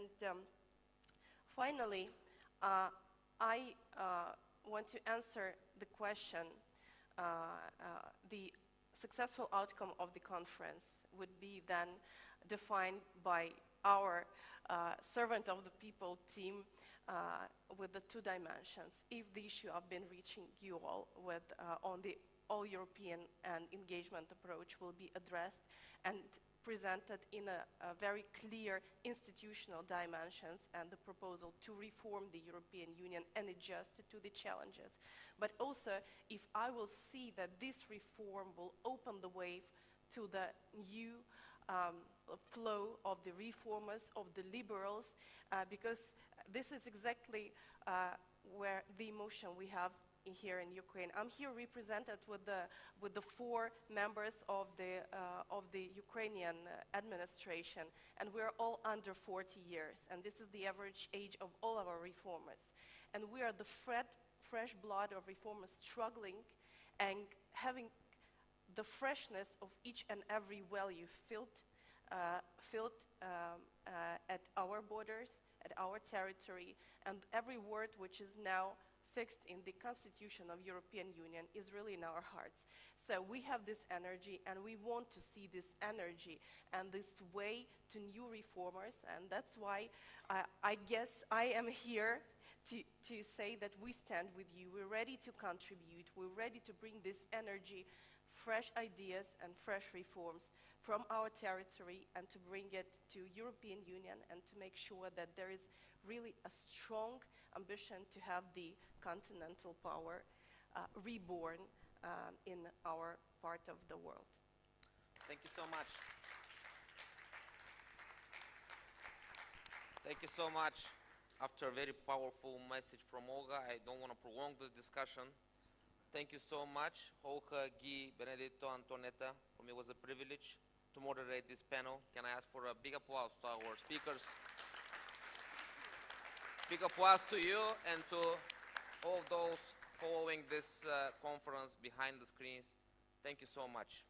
finally, I want to answer the question, the successful outcome of the conference would be then defined by our servant of the people team with the two dimensions. If the issue I've been reaching you all with on the all-European and engagement approach will be addressed and presented in a very clear institutional dimensions and the proposal to reform the European Union and adjust it to the challenges. But also, if I will see that this reform will open the way to the new flow of the reformers, of the liberals, because this is exactly where the emotion we have here in Ukraine. I'm here represented with the 4 members of the Ukrainian administration, and we're all under 40 years, and this is the average age of all our reformers. And we are the fresh blood of reformers struggling and having the freshness of each and every value filled at our borders, at our territory, and every word which is now fixed in the Constitution of European Union is really in our hearts. So we have this energy, and we want to see this energy and this way to new reformers, and that's why I guess I am here to say that we stand with you. We're ready to contribute. We're ready to bring this energy, fresh ideas and fresh reforms from our territory, and to bring it to European Union, and to make sure that there is really a strong ambition to have the continental power reborn in our part of the world. Thank you so much. Thank you so much. After a very powerful message from Olga, I don't want to prolong this discussion. Thank you so much, Olga, Guy, Benedetto, Antonetta. For me, it was a privilege to moderate this panel. Can I ask for a big applause to our speakers? Big applause to you and to all those following this conference behind the screens. Thank you so much.